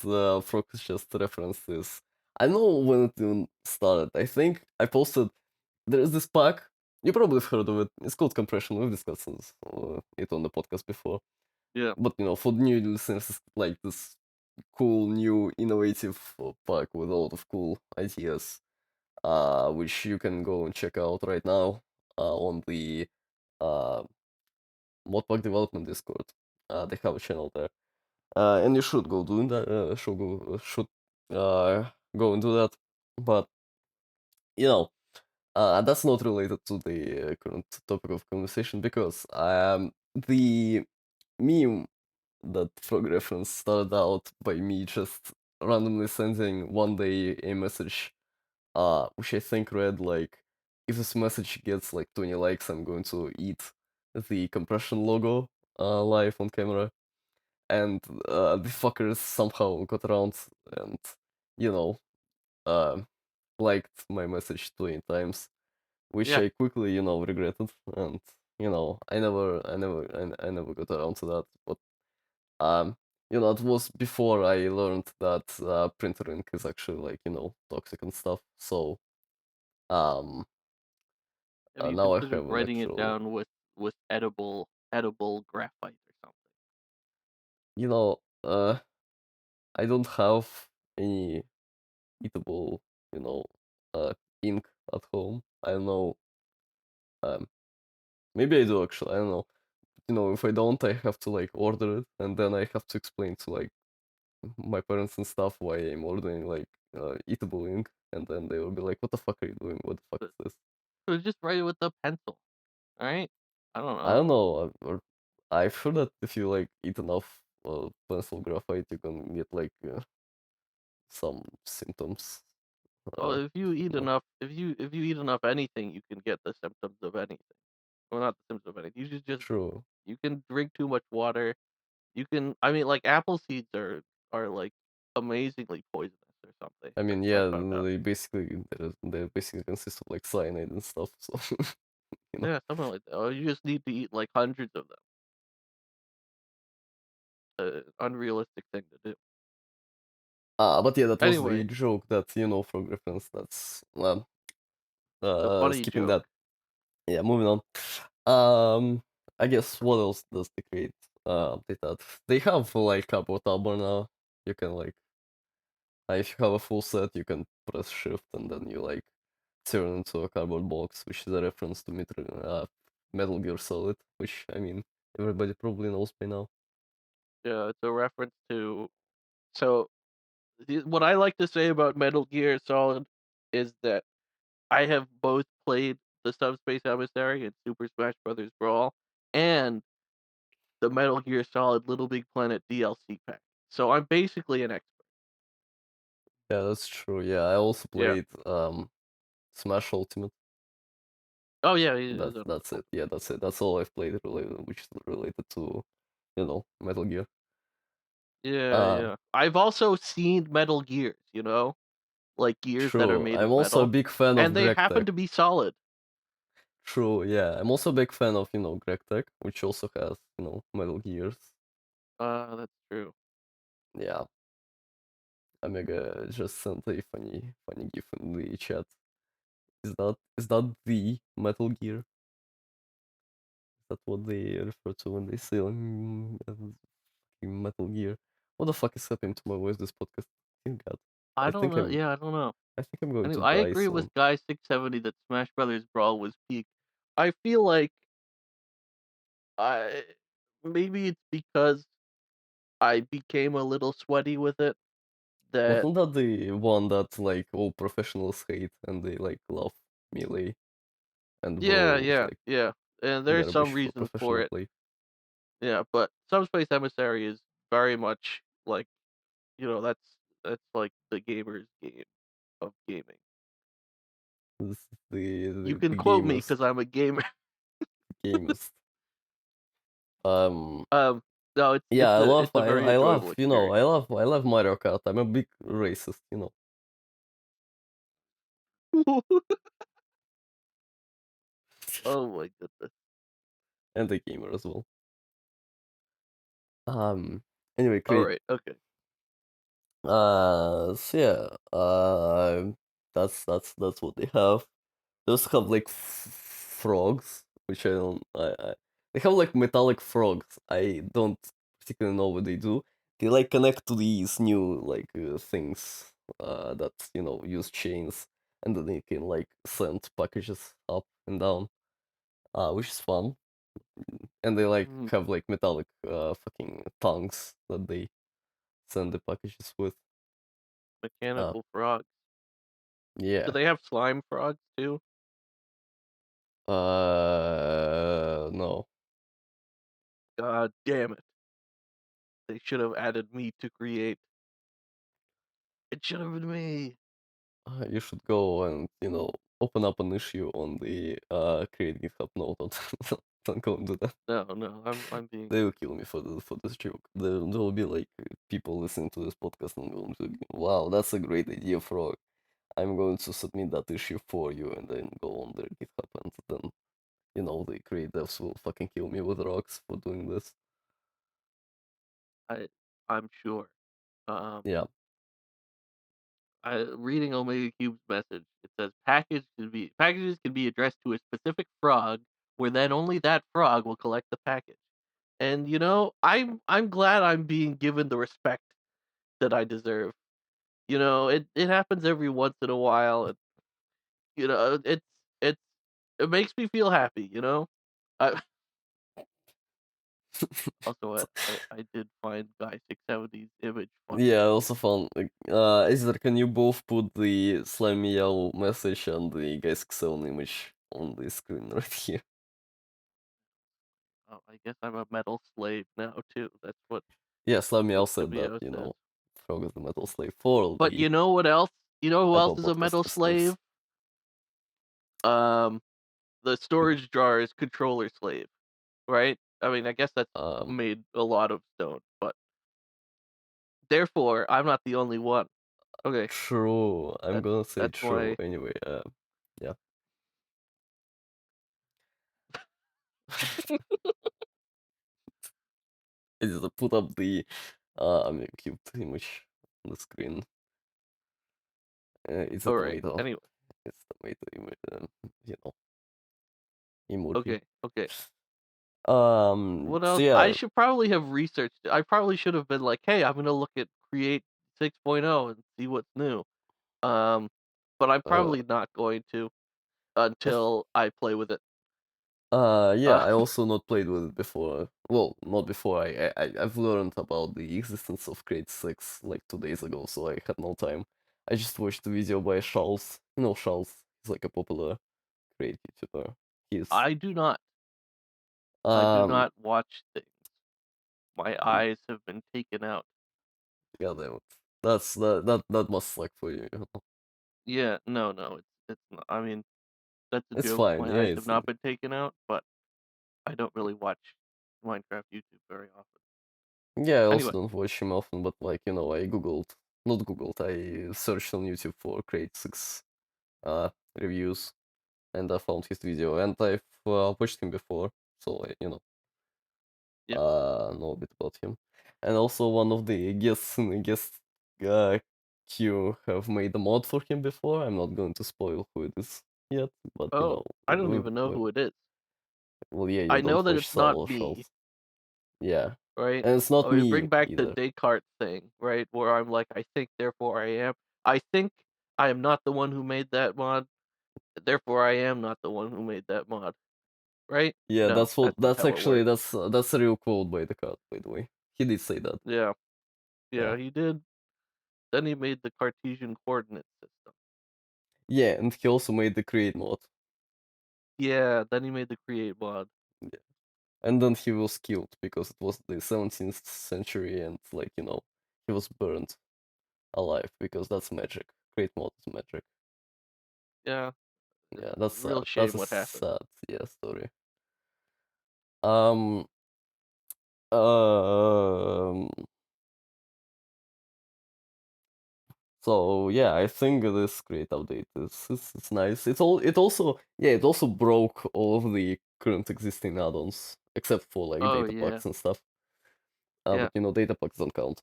Frog just referenced is, I know when it even started. I think I posted, there is this pack, you probably have heard of it, it's called Compression, we've discussed it on the podcast before. yeah. But, for the new listeners, it's like this cool, new, innovative pack with a lot of cool ideas, which you can go and check out right now on the uh, modpack development Discord. They have a channel there, and you should go do that. Go and do that. But you know, that's not related to the current topic of conversation because the meme that Frog reference started out by me just randomly sending one day a message, which I think read like, if this message gets like 20 likes, I'm going to eat the compression logo live on camera. And the fuckers somehow got around and, you know, uh, liked my message 20 times, which Yeah. I quickly, regretted. And, I never got around to that. But, um, it was before I learned that printer ink is actually like, toxic and stuff. So, um, Have you now I considered have an writing it actual, down with edible graphite or something? you know, uh, I don't have any eatable, you know, uh, ink at home. I don't know. Um, maybe I do actually. I don't know. If I don't, I have to like order it, and then I have to explain to like my parents and stuff why I'm ordering like eatable ink, and then they will be like, "What the fuck are you doing? What the fuck So is this?" so just write it with a pencil, alright? I don't I don't know. know. Or I've heard that if you like eat enough pencil graphite, you can get like some symptoms. Well, Uh, you know, if you eat enough anything, you can get the symptoms of anything. Well, not the symptoms of anything. You should just true. you can drink too much water. You can I mean, like, apple seeds are, like, amazingly poisonous or something, I mean, I yeah, found out. they basically consist of like cyanide and stuff. So you know. Yeah, something like that. Or you just need to eat, like, hundreds of them. Unrealistic thing to do. But yeah, that was the Anyway, joke that from reference. That's the funny skipping joke. that. Yeah, moving on. Um, I guess what else does they create? Update that they have like cardboard tabber now. You can like, if you have a full set, you can press shift and then you like turn into a cardboard box, which is a reference to Metal Gear Solid, which I mean everybody probably knows by now. Yeah, it's a reference to so what I like to say about Metal Gear Solid is that I have both played the Subspace Emissary and Super Smash Brothers Brawl and the Metal Gear Solid Little Big Planet DLC pack. So I'm basically an expert. Yeah, that's true. Yeah, I also Yeah. played Smash Ultimate. Oh yeah, he is That's on that's it. Ultimate. Yeah, that's it. That's all I've played related, which is related to, Metal Gear. Yeah, Uh, yeah. I've also seen Metal Gears, like gears that are True. made I'm of also a metal, big fan of and they Greg happen Tech. to be solid. True. Yeah, I'm also a big fan of Greg Tech, which also has Metal Gears. That's true. Yeah. Omega just sent a funny gif in the chat. Is that the Metal Gear? Is that what they refer to when they say Metal Gear? What the fuck is happening to my voice this podcast? Dear God. I I don't think know. I'm Yeah, I don't know. I think I'm going to Anyway, I die agree with soon. Guy 670 that Smash Brothers Brawl was peak. I feel like I maybe it's because I became a little sweaty with it that Wasn't that the one that like all professionals hate and they like love Melee and yeah, Brawl is yeah, like yeah. And there's some garbage for reason for professional it. play? Yeah, but Subspace Emissary is very much like, that's like the gamer's game of gaming. This is the You the, can the quote me gamest because I'm a gamer. gamest. Um Um, no, it's yeah, it's I a love it's a very I enjoyable love experience. I love Mario Kart. I'm a big racist, Oh my goodness. and a gamer as well. Anyway, All great. right, okay. So yeah, that's what they have. They also have like frogs, which I don't. They have like metallic frogs. I don't particularly know what they do. They like connect to these new like things that use chains, and then they can like send packages up and down, which is fun. And they like Mm, have like metallic fucking tongues that they send the packages with. Uh, mechanical frogs. Do yeah. they have slime frogs too? No. God damn it. They should have added me to create. It should have been me. You should go and open up an issue on the create GitHub node. Don't go and do that. No, no, I'm being They will kill me for this joke. There will be like people listening to this podcast and going to, wow, that's a great idea, Frog. I'm going to submit that issue for you, and then go on their GitHub, and then the create devs will fucking kill me with rocks for doing this. I I'm sure. Um Yeah. reading Omega Cube's message, it says packages can be addressed to a specific frog, where then only that frog will collect the package. And I'm glad I'm being given the respect that I deserve. It happens every once in a while, and it's it makes me feel happy. I also I did find Guy 670's image funny. Yeah, also found Isaac, can you both put the slimy yellow message and the Gesk image on the screen right here? Oh, I guess I'm a metal slave now too. That's Yeah, slimy what yellow said that, Shabio says. Frog is the metal slave for But the you know what else? You know who else Apple is a Podcast metal listeners. slave? Um, the storage jar is controller slave, right? I mean, I guess that's Um, made a lot of stone, but therefore, I'm not the only one. Okay, true. I'm that's gonna say that's true why anyway. Yeah. I just put up the I'm a cute image on the screen. It's a all right. tomato. Anyway, It's tomato image, emoji. okay, okay. What So else? I yeah, should probably have researched it. I probably should have been like, "Hey, I'm gonna look at Create 6.0 and see what's new." Um, but I'm uh, probably not going to I th- until I play with it. yeah, Uh, I also not played with it before. Well, not before. I've learned about the existence of Crate 6 like 2 days ago, so I had no time. I just watched the video by Charles. You know Charles. He's like a popular Crate YouTuber. He's I do not. I do um not watch things. My eyes have been taken out. goddamn it. That must suck for you. Yeah, no, no, it's not. I mean, that's a It's joke. fine. My Yeah, eyes have it's not been taken out, but I don't really watch Minecraft YouTube very often. yeah. I also Anyway, don't watch him often, but like I not googled. I searched on YouTube for Crate 6 reviews, and I found his video, and I've watched him before, so yeah. know a bit about him. And also one of the guests in the guest Q have made a mod for him before. I'm not going to spoil who it is yet, but Oh, I don't we, even know we, who it is. well, yeah, you I know don't that watch it's not solo me, shows. Yeah, right? and it's not I mean, me bring back the either. Descartes thing, right? Where I'm like, I think, therefore I am. I think I am not the one who made that mod, therefore I am not the one who made that mod, right? Yeah, No, that's not that's how it actually works. that's a real quote by the cat, by the way. He did say that. Yeah, Yeah, yeah, he did. Then he made the Cartesian coordinate system. yeah, and he also made the create mod. Yeah, then he made the create mod. Yeah. And then he was killed because it was the 17th century, and like he was burned alive because that's magic. Create mod is magic. Yeah, Yeah, that's real sad. That's shame a what happened. sad, yeah, story. Um, um, so yeah, I think this great update is nice. It also broke all of the current existing add-ons except for like Oh data yeah, packs and stuff. yeah, But data packs don't count.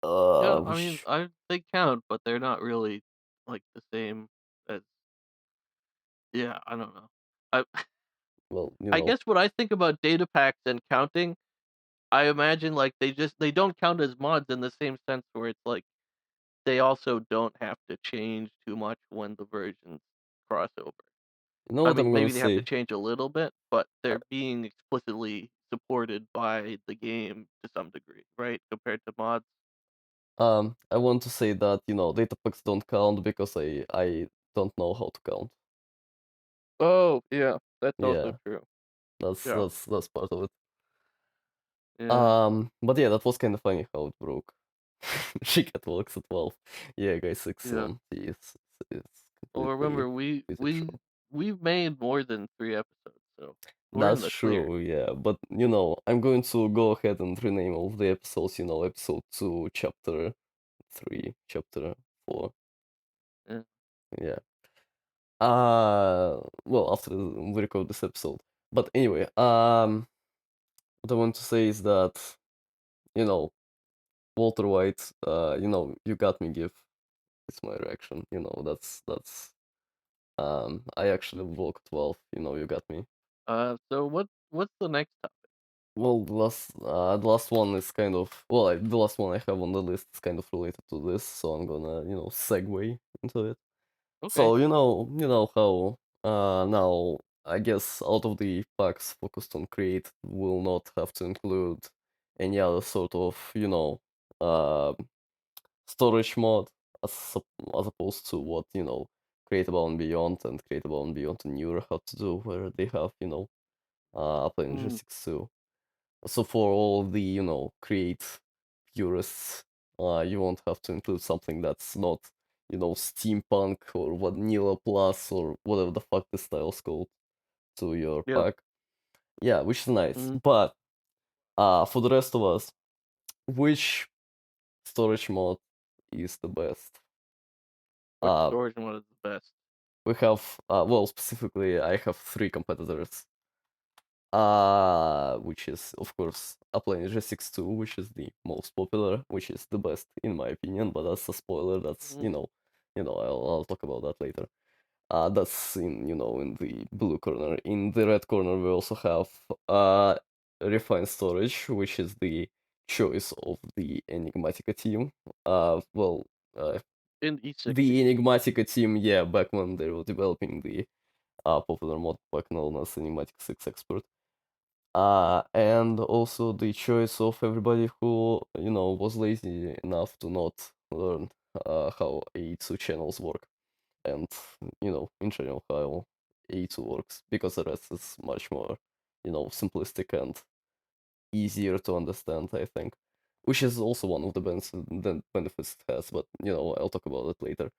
yeah. I mean, Which they count, but they're not really like the same as. Yeah, I don't know. I well, I guess what I think about data packs and counting, I imagine like they don't count as mods in the same sense where it's like they also don't have to change too much when the versions cross over. you know I what I'm mean, gonna maybe they have to say. change a little bit, but Uh, they're being explicitly supported by the game to some degree, right? Compared to mods. I want to say that data packs don't count because I don't know how to count. Oh, yeah, that's also Yeah, true. that's Yeah, that's that's part of it. yeah, But yeah, that was kind of funny how it broke. She got works at 12. Yeah, guys, yeah. excellent. It's Well, completely remember completely true. we've made more than 3 episodes, so we're in That's the clear. true, yeah. But I'm going to go ahead and rename all of the episodes, episode 2, chapter 3, chapter 4. Yeah. Yeah. Well, after we record this episode. But anyway, what I want to say is that, you know, Walter White, you got me, give. It's my reaction. I actually woke 12, you got me. So what's the next topic? Well, the last one is kind of, well, the last one I have on the list is kind of related to this, so I'm gonna, segue into it. Okay. So, you know how, now, I guess out of the packs focused on create will not have to include any other sort of, uh, storage mod as opposed to what Creatable and Beyond and Creatable and Beyond and Newer have to do, where they have Apple Engine Mm, 6 too. So for all the create purists, you won't have to include something that's not steampunk or vanilla plus or whatever the fuck the style's called to your yeah. pack. Yeah, which is nice. Mm, But for the rest of us, which storage mod is the best? which Uh, storage one is the best? we have well, specifically I have three competitors, which is of course Applein G62, which is the most popular, which is the best in my opinion, but that's a spoiler. That's Mm, I'll talk about that later. That's in in the blue corner. In the red corner we also have refined storage, which is the choice of the Enigmatica team. Well, uh, in E60. the Enigmatica team, yeah, back when they were developing the popular mod pack known as Enigmatic 6 Expert. And also the choice of everybody who, was lazy enough to not learn how A2 channels work and, in general how A2 works, because the rest is much more, simplistic and easier to understand, I think. Which is also one of the benefits it has, but, I'll talk about it later.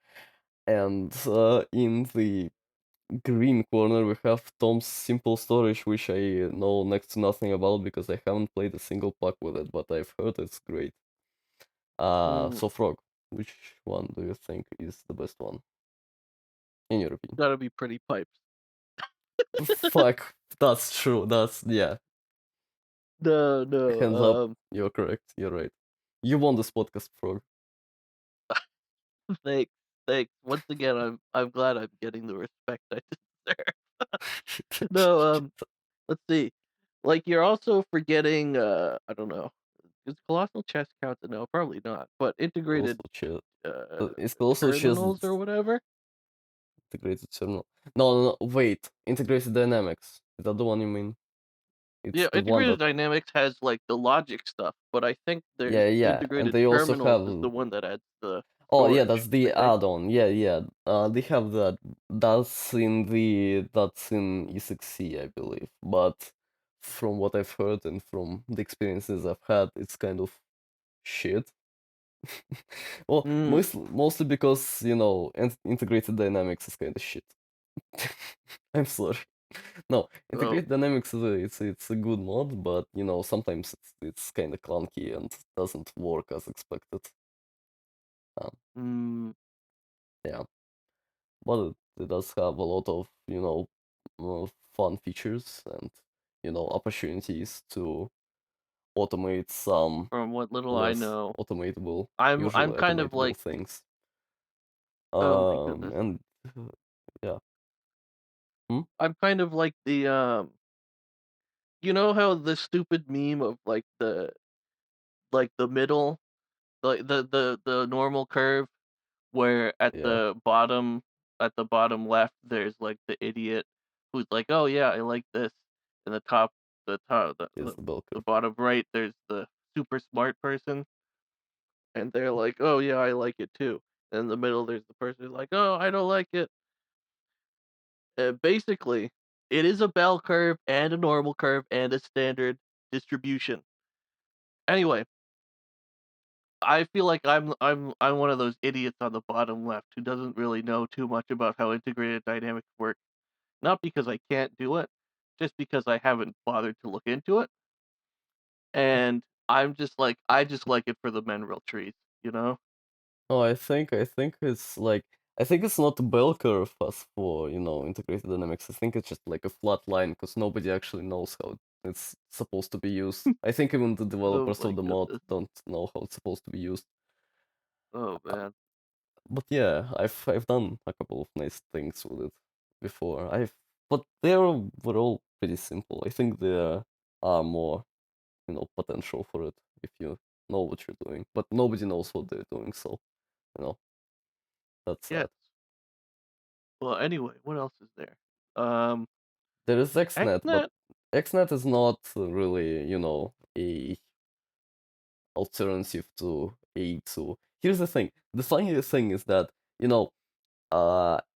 And in the green corner, we have Tom's Simple Storage, which I know next to nothing about because I haven't played a single pack with it, but I've heard it's great. Mm, So Frog, which one do you think is the best one, in your opinion? gotta be pretty pipes. Fuck, that's true. Yeah. No, no. Hands up, you're correct. You're right. You won this podcast, Frog. Thanks, thanks. Once again, I'm glad I'm getting the respect I deserve. No, let's see. Like, you're also forgetting, I don't know. Does Colossal Chess count? No, probably not. But integrated, Also, ch- uh, it's also terminals or just whatever? integrated terminal. No, no, no, wait. Integrated dynamics. Is that the one you mean? It's Yeah, the one integrated that. dynamics has, like, the logic stuff, but I think there's Yeah, yeah, and integrated they also terminals is have. the one that adds the Oh yeah, storage, that's I the think. add-on. Yeah, yeah. They have that. That's in E6C, I believe. But from what I've heard and from the experiences I've had, it's kind of shit. Well, Mm, mostly because integrated dynamics is kind of shit. I'm sorry. No, oh, integrated dynamics is it's a good mod, but sometimes it's kind of clunky and doesn't work as expected. Um, mm, yeah. But it does have a lot of fun features and opportunities to automate some from what little I less know, automatable, I'm usually kind of automatable like, things. oh my goodness. And yeah. Hmm? I'm kind of like the, you know how the stupid meme of, like, the middle, like, the normal curve where Yeah, at the bottom left, there's, like, the idiot who's like, "Oh, yeah, I like this." And the top is the bell the curve. bottom right, there's the super smart person, and they're like, "Oh, yeah, I like it too." And in the middle, there's the person who's like, "Oh, I don't like it." Basically, it is a bell curve and a normal curve and a standard distribution. Anyway, I feel like I'm one of those idiots on the bottom left who doesn't really know too much about how integrated dynamics work. Not because I can't do it, just because I haven't bothered to look into it. And I just like it for the mineral trees, you know? No, I think it's not a bell curve as for integrated dynamics. I think it's just like a flat line because nobody actually knows how it's supposed to be used. I think even the Oh developers my of the mod goodness. don't know how it's supposed to be used. Oh man. But yeah, I've done a couple of nice things with it before. But were all pretty simple. I think there are more potential for it if you know what you're doing. But nobody knows what they're doing, so you know that's Yes. sad. Well, anyway, what else is there? Um, There is XNet, but XNet. XNet is not really a alternative to A2. Here's the thing. The funny thing is that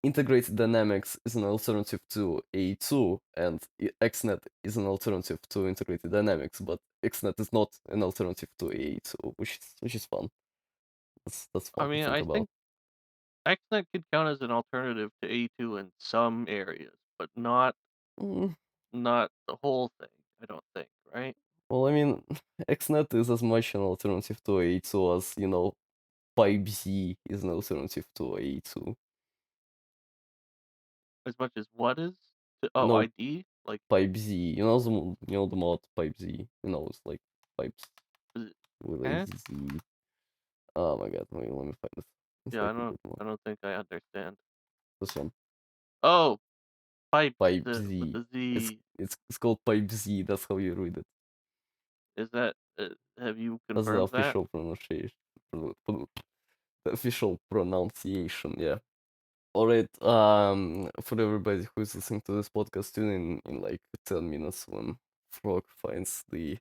integrated dynamics is an alternative to A2, and XNet is an alternative to integrated dynamics, but XNet is not an alternative to A2, which is fun. That's I fun to mean, think I about. think XNet could count as an alternative to A2 in some areas, but Mm, not the whole thing. I don't think, right? well, I mean, XNet is as much an alternative to A2 as Pipe Z is an alternative to A2. As much as what is? You Oh, know, ID? Like, Pipe Z. The mod Pipe Z. It's like pipes is it, with a eh? Z. Oh my god, wait, let me find it. It's Yeah, like a good mod. I don't think I understand. This one. Oh, pipe Pipe with Z. the It's Z. it's it's called Pipe Z. That's how you read it. Is that? Have you That's the confirmed that? official pronunciation. The official pronunciation. Yeah. All right. For everybody who is listening to this podcast, tune in like 10 minutes when Frog finds the.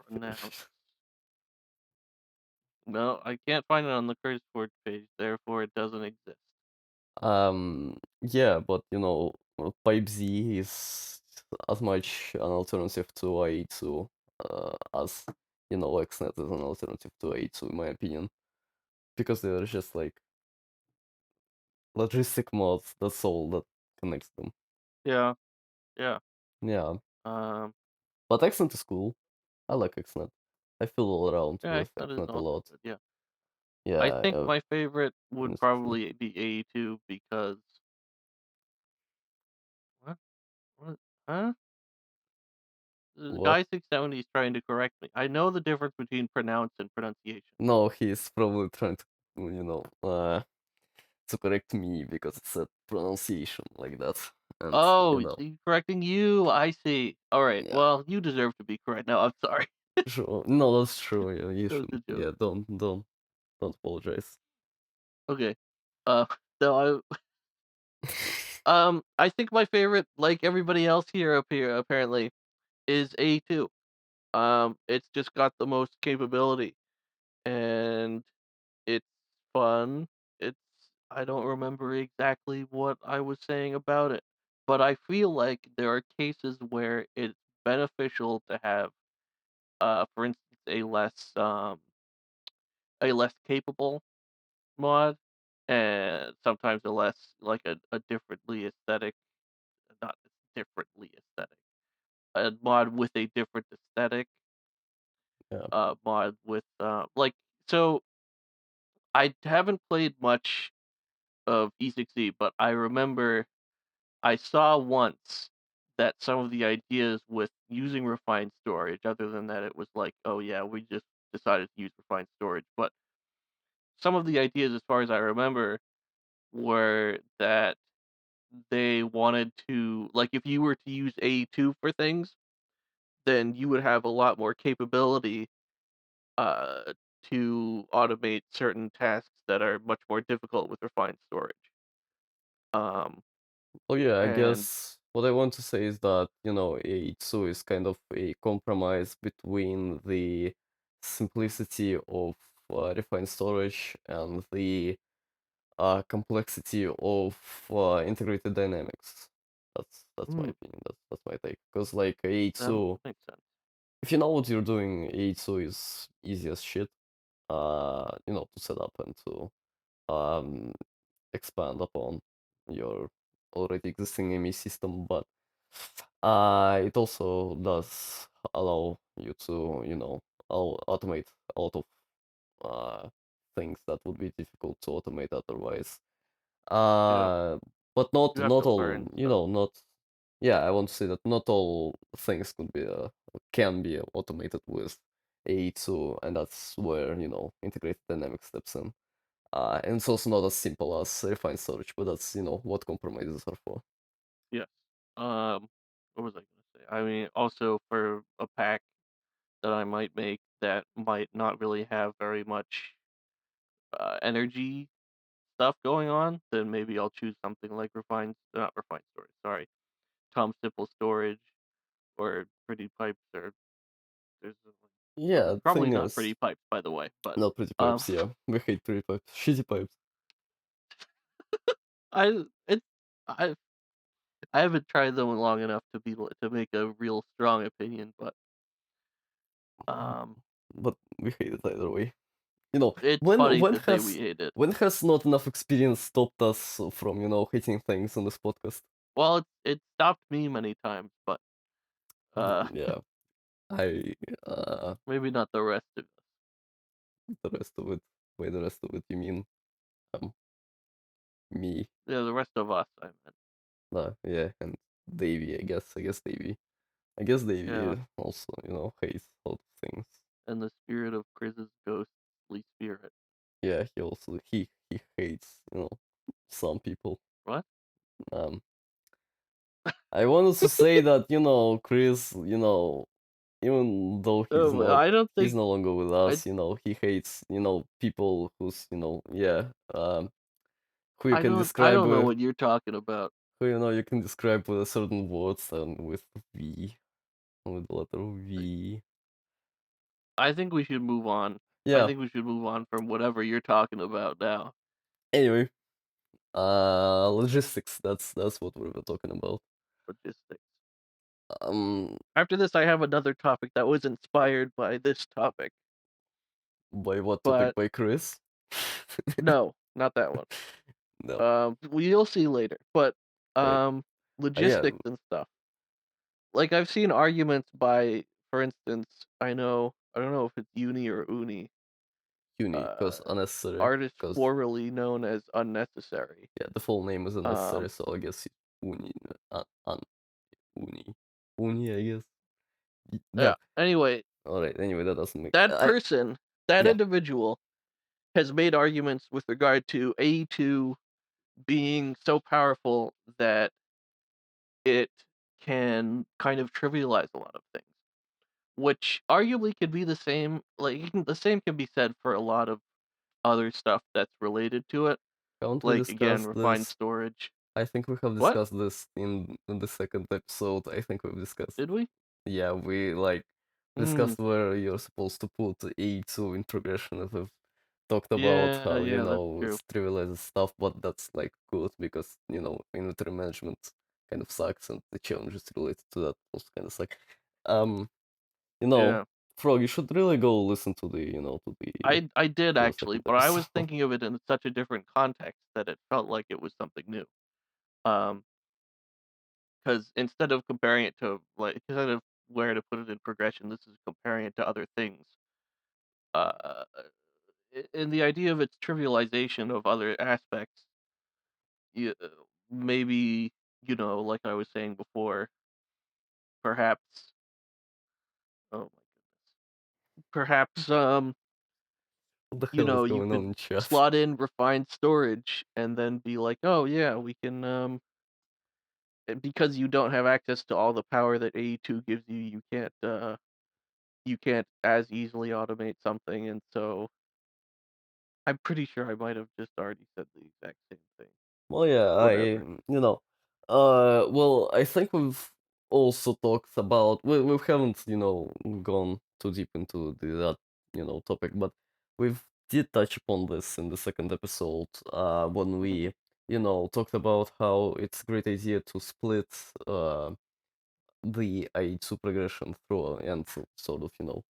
Pronounce. No, I can't find it on the curse word page. Therefore, it doesn't exist. Yeah, but Pipe Z is as much an alternative to A2 as XNet is an alternative to A2 in my opinion, because they're just like logistic mods. That's all that connects them. Yeah, yeah. Yeah, Um, but XNet is cool. I like XNet. I feel all around yeah. with That is XNet a also lot. good. Yeah. I Yeah, think my favorite would honestly. probably be A2 because what? What? Huh? The What? guy 670 is trying to correct me. I know the difference between pronounce and pronunciation. No, he's probably trying to to correct me because it's a pronunciation like that. And Oh, he correcting you, I see. Alright, yeah, well, you deserve to be correct now, I'm sorry. sure. No, that's true. Yeah, you That was should. a joke. Yeah, don't apologize. Okay. Uh, so I think my favorite, like everybody else here up here apparently, is A2. It's just got the most capability, and it's fun. It's I don't remember exactly what I was saying about it, but I feel like there are cases where it's beneficial to have, for instance, a less capable mod, and sometimes a less like a differently aesthetic, not differently aesthetic, a mod with a different aesthetic, Yeah. mod with like so I haven't played much of E6E, but I remember I saw once that some of the ideas with using refined storage, other than that it was like, oh yeah, we just decided to use refined storage, but some of the ideas, as far as I remember, were that they wanted to like if you were to use A2 for things, then you would have a lot more capability uh, to automate certain tasks that are much more difficult with refined storage. Um, Oh yeah, I and guess what I want to say is that, A2 is kind of a compromise between the simplicity of refined storage and the complexity of integrated dynamics. That's my mm, opinion. That's my take. Because like that A2, makes sense. if you know what you're doing, A2 is easy as shit. To set up and to um expand upon your already existing ME system, but it also does allow you to, automate a lot of uh, things that would be difficult to automate otherwise. Yeah, Uh, but not you have not to all, learn stuff. not yeah. I want to say that not all things can be automated with A2, and that's where integrated dynamics steps in. And it's also not as simple as refined storage, but that's what compromises are for. Yes. What was I gonna say? I mean, also for a pack that I might make that might not really have very much energy stuff going on, then maybe I'll choose something like not refined storage. Sorry, Tom Simple storage or pretty pipes or there's Yeah, the probably thing not pretty is, pipes by the way, but not pretty um, pipes. Yeah, we hate pretty pipes, shitty pipes. I it's I I haven't tried them long enough to be to make a real strong opinion, but um, But we hate it either way. You know, it's when funny when to say we has hate it. when has not enough experience stopped us from hating things on this podcast? Well, it stopped me many times, but uh, Yeah, I maybe not the rest of us. the rest of it. By the rest of it, you mean um me? Yeah, the rest of us, I meant. Yeah, and Davey. I guess Yeah, Davey also hates a lot of things. and the spirit of Chris's ghostly spirit. Yeah, he hates some people. What? Um, I wanted to say that Chris, even though I don't he's think no longer with I us, he hates people who's who you can I describe don't know with what you're talking about. who you can describe with a certain words and with V, with the letter V. I think we should move on. I Yeah. think we should move on from whatever you're talking about now. Anyway, logistics. That's what we were talking about. Logistics. Um, After this, I have another topic that was inspired by this topic, by what topic? but By Chris? no, not that one. No. We'll see later. But Right. Yeah, logistics and stuff. Like I've seen arguments by, for instance, I don't know if it's Uni or Uni, uni, uh, because unnecessary. artist Because formerly known as Unnecessary. yeah, the full name is unnecessary, Um, so I guess uni, uni, uni. I guess. yeah. No. Anyway, All right. Anyway, that doesn't make. that person, that Yeah. individual has made arguments with regard to AE2 being so powerful that it can kind of trivialize a lot of things, which arguably could be the same. Like the same can be said for a lot of other stuff that's related to it. Haven't we Like again, discussed refined this? storage. I think we have What discussed this in the second episode. I think we've discussed. did we? Yeah, we like Mm, discussed where you're supposed to put A2 in progression. And we've talked about yeah, how, yeah, that's it true. trivializes stuff, but that's like good because, inventory management kind of sucks and the challenges related to that also kind of suck. Um, you know, Yeah, Frog, you should really go listen to I did the actually, second but I was episode. thinking of it in such a different context that it felt like it was something new. Um, because instead of comparing it to like instead of where to put it in progression, this is comparing it to other things. Uh, in the idea of its trivialization of other aspects, you, maybe like I was saying before, perhaps. Oh my goodness. Perhaps What the hell is you going on could in chat? slot in refined storage and then be like, oh yeah, we can because you don't have access to all the power that AE2 gives you, you can't as easily automate something, and so I'm pretty sure I might have just already said the exact same thing. Well, yeah, Whatever. well, I think we've also talked about, we haven't, gone too deep into that, topic, but we've did touch upon this in the second episode, when Mhm. we, talked about how it's a great idea to split, the I2 progression through and sort of,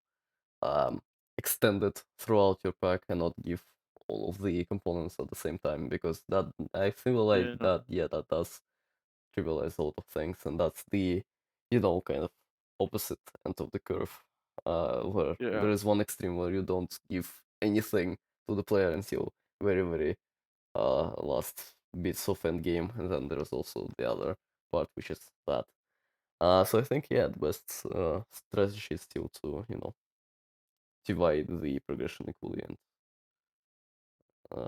um, extend it throughout your pack and not give all of the components at the same time because that I feel like Yeah, that yeah that does trivialize a lot of things and that's the kind of opposite end of the curve where yeah, there is one extreme where you don't give anything to the player until very last bits of end game and then there's also the other part which is that so I think yeah the best strategy is still to divide the progression equally and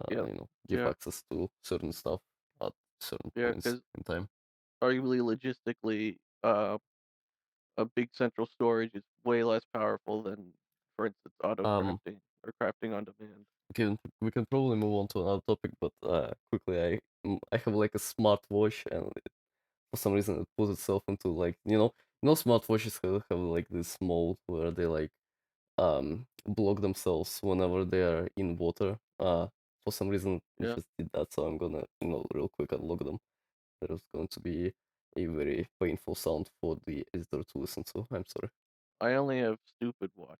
yeah, give yeah, access to certain stuff at certain yeah. points Because in time. arguably, logistically, a big central storage is way less powerful than, for instance, auto Um, crafting or crafting on demand. we can probably move on to another topic, but quickly, I have like a smartwatch, and for some reason it puts itself into like smartwatches have like this mode where they like block themselves whenever they are in water. For some reason it Yeah, just did that, so I'm gonna real quick unlock them. There is going to be a very painful sound for the editor to listen to. I'm sorry. I only have stupid watches.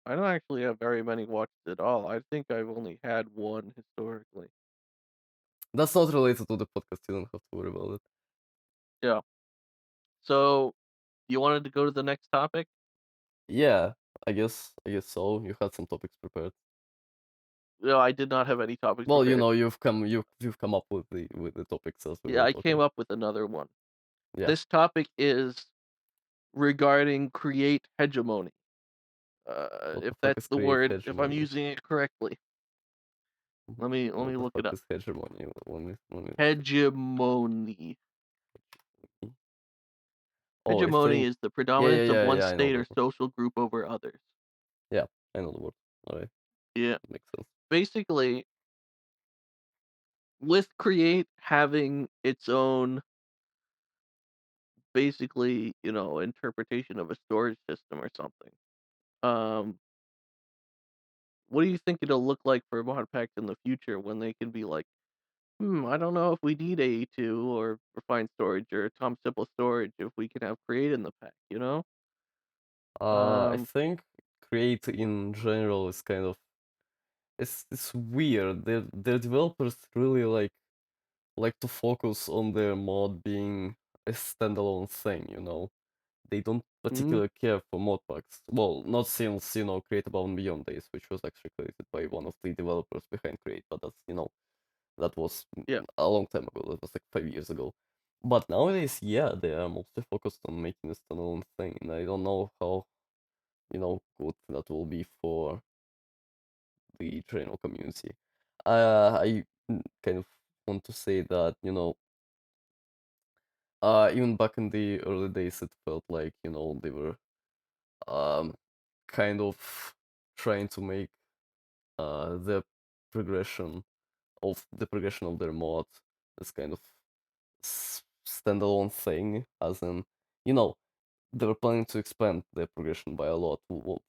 I don't actually have very many watches at all. I think I've only had one historically. That's not related to the podcast. You don't have to worry about it. Yeah. So, you wanted to go to the next topic? Yeah, I guess so. You had some topics prepared. No, I did not have any topics Well, prepared. you've come up with the topics as we Yeah, were I came talking. up with another one. Yeah. This topic is regarding create hegemony. What If the fuck that's is the create word, if I'm hegemony? using it correctly. Let me What the look fuck it up. is hegemony? Let me Hegemony. Oh, I Hegemony think. is the Yeah, yeah, predominance of yeah, one yeah. I know state the or word. social group over others. Yeah, I know the word. Alright, Yeah. makes sense. Basically, with create having its own basically, interpretation of a storage system or something. Um, what do you think it'll look like for mod packs in the future when they can be like, I don't know if we need AE2 or refined storage or Tom Simple storage if we can have create in the pack, you know? I Um, think create in general is kind of it's weird. Their developers really like to focus on their mod being a standalone thing, They don't mhm, particularly care for mod packs. Well, not since, Create Above and Beyond days, which was actually created by one of the developers behind Create, but that was yeah, a long time ago. That was like 5 years ago. But nowadays, yeah, they are mostly focused on making a standalone thing, and I don't know how, good that will be for the general community. I kind of want to say that, even back in the early days, it felt like, they were um, kind of trying to make the progression progression of their mod this kind of standalone thing, as in, you know, they were planning to expand their progression by a lot,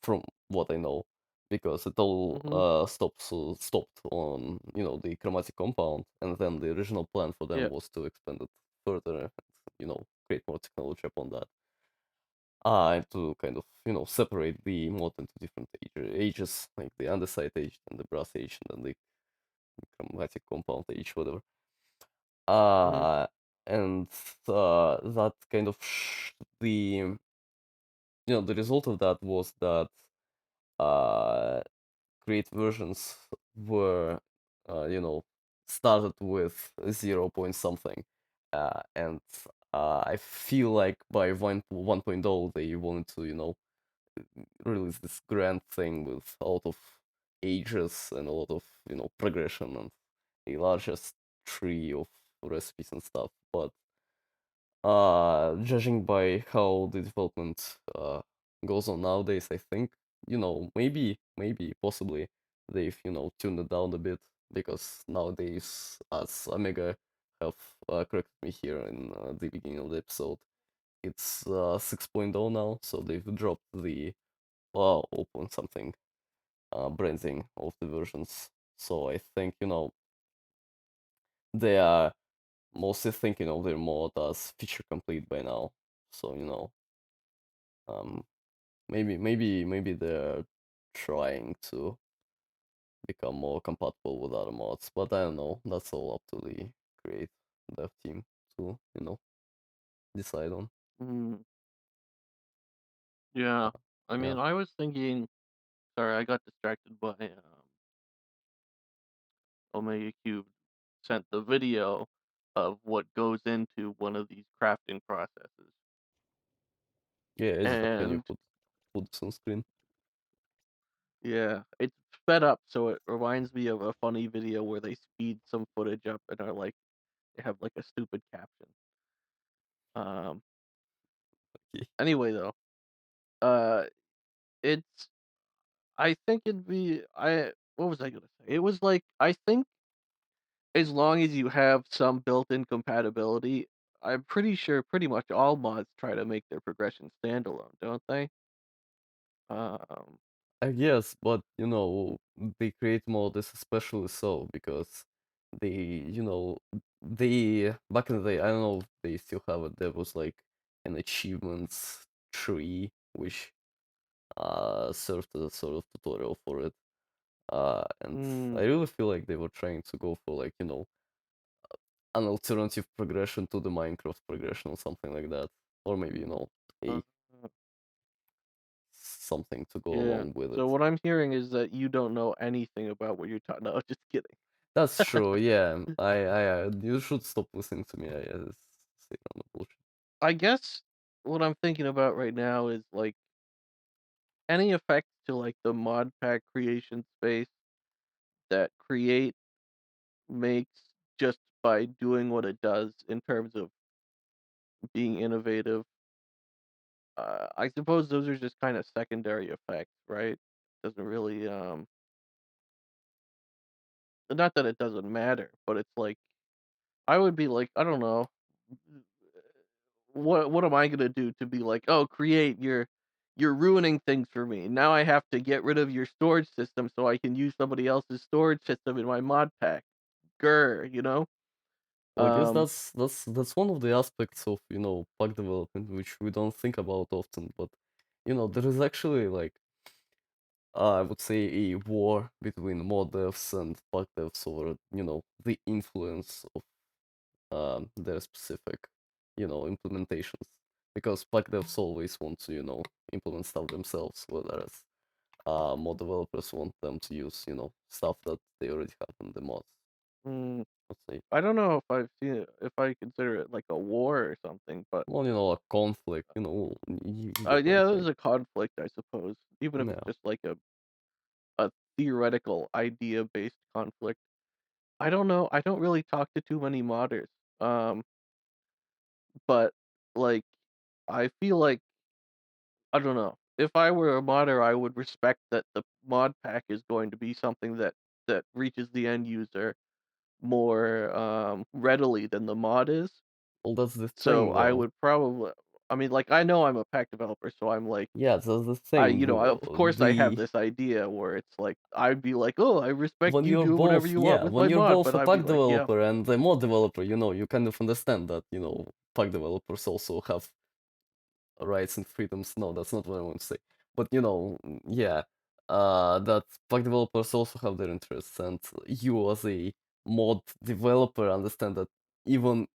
from what I know, because it all Mhm. stopped on, the chromatic compound, and then the original plan for them Yeah. was to expand it further and, create more technology upon that. And to kind of, separate the mod into different ages, like the andesite age and the brass age and then the chromatic compound age, whatever. Mhm. Uh, and that kind of the the result of that was that uh, create versions were started with 0 point something, and I feel like by 1.0 they wanted to release this grand thing with a lot of ages and a lot of progression and a largest tree of recipes and stuff, but judging by how the development goes on nowadays, I think, maybe, possibly, they've, tuned it down a bit, because nowadays, as Omega have corrected me here in the beginning of the episode, it's 6.0 now, so they've dropped the 0 point something branding of the versions. So I think, they are mostly thinking of their mod as feature complete by now. So, um, maybe they're trying to become more compatible with other mods, but I don't know. That's all up to the create dev team to, decide on. Mm. Yeah. I Yeah. mean, I was thinking. Sorry, I got distracted by Omega Cube sent the video of what goes into one of these crafting processes. Yeah, it's that when you And put this on screen. yeah, it's sped up, so it reminds me of a funny video where they speed some footage up and are like they have like a stupid caption. Um anyway though, uh it's I think it'd be I what was I gonna say? It was like I think as long as you have some built-in compatibility, I'm pretty sure pretty much all mods try to make their progression standalone, don't they? Um, I guess, but they create mods especially so because they, they back in the day, I don't know if they still have it. There was like an achievements tree which served as a sort of tutorial for it. And I mm, really feel like they were trying to go for like, an alternative progression to the Minecraft progression or something like that. Or maybe, uh, a something to go yeah. along with it. So what I'm hearing is that you don't know anything about what you're talking. No, just kidding. That's true. Yeah, you should stop listening to me. I just say random bullshit. I guess what I'm thinking about right now is like any effect to like the mod pack creation space that create makes just by doing what it does in terms of being innovative. I suppose those are just kind of secondary effects, right? Doesn't really not that it doesn't matter, but it's like I would be like, I don't know, what am I gonna do to be like, oh, create you're ruining things for me. Now I have to get rid of your storage system so I can use somebody else's storage system in my mod pack. Grr, you know? Well, I guess Um, that's one of the aspects of pack development which we don't think about often. But there is actually like I would say a war between mod devs and pack devs over the influence of their specific implementations, because pack devs always want to implement stuff themselves, whereas mod developers want them to use stuff that they already have in the mods. mm, Let's say, I don't know if I've seen it, if I consider it like a war or something, but well, a conflict. You get what I'm yeah, saying. there's a conflict, I suppose, even if it's Yeah. just like a a theoretical idea-based conflict. I don't know, I don't really talk to too many modders, but, like, I feel like I don't know. If I were a modder, I would respect that the mod pack is going to be something that reaches the end user more, readily than the mod is. Well, that's the So thing, I though. would probably I mean, like, I know I'm a pack developer, so I'm like, Yeah, that's the I thing. you know, I of course, I have The this idea where it's like, I'd be like, "Oh, I respect when you you're do whatever both, you want yeah, with when my you're mod," both but a I'd be pack like, "Yeah, developer and a mod developer, you kind of understand that, pack developers also have rights and freedoms. No, that's not what I want to say. But yeah, that pack developers also have their interests, and you as a mod developer understand that even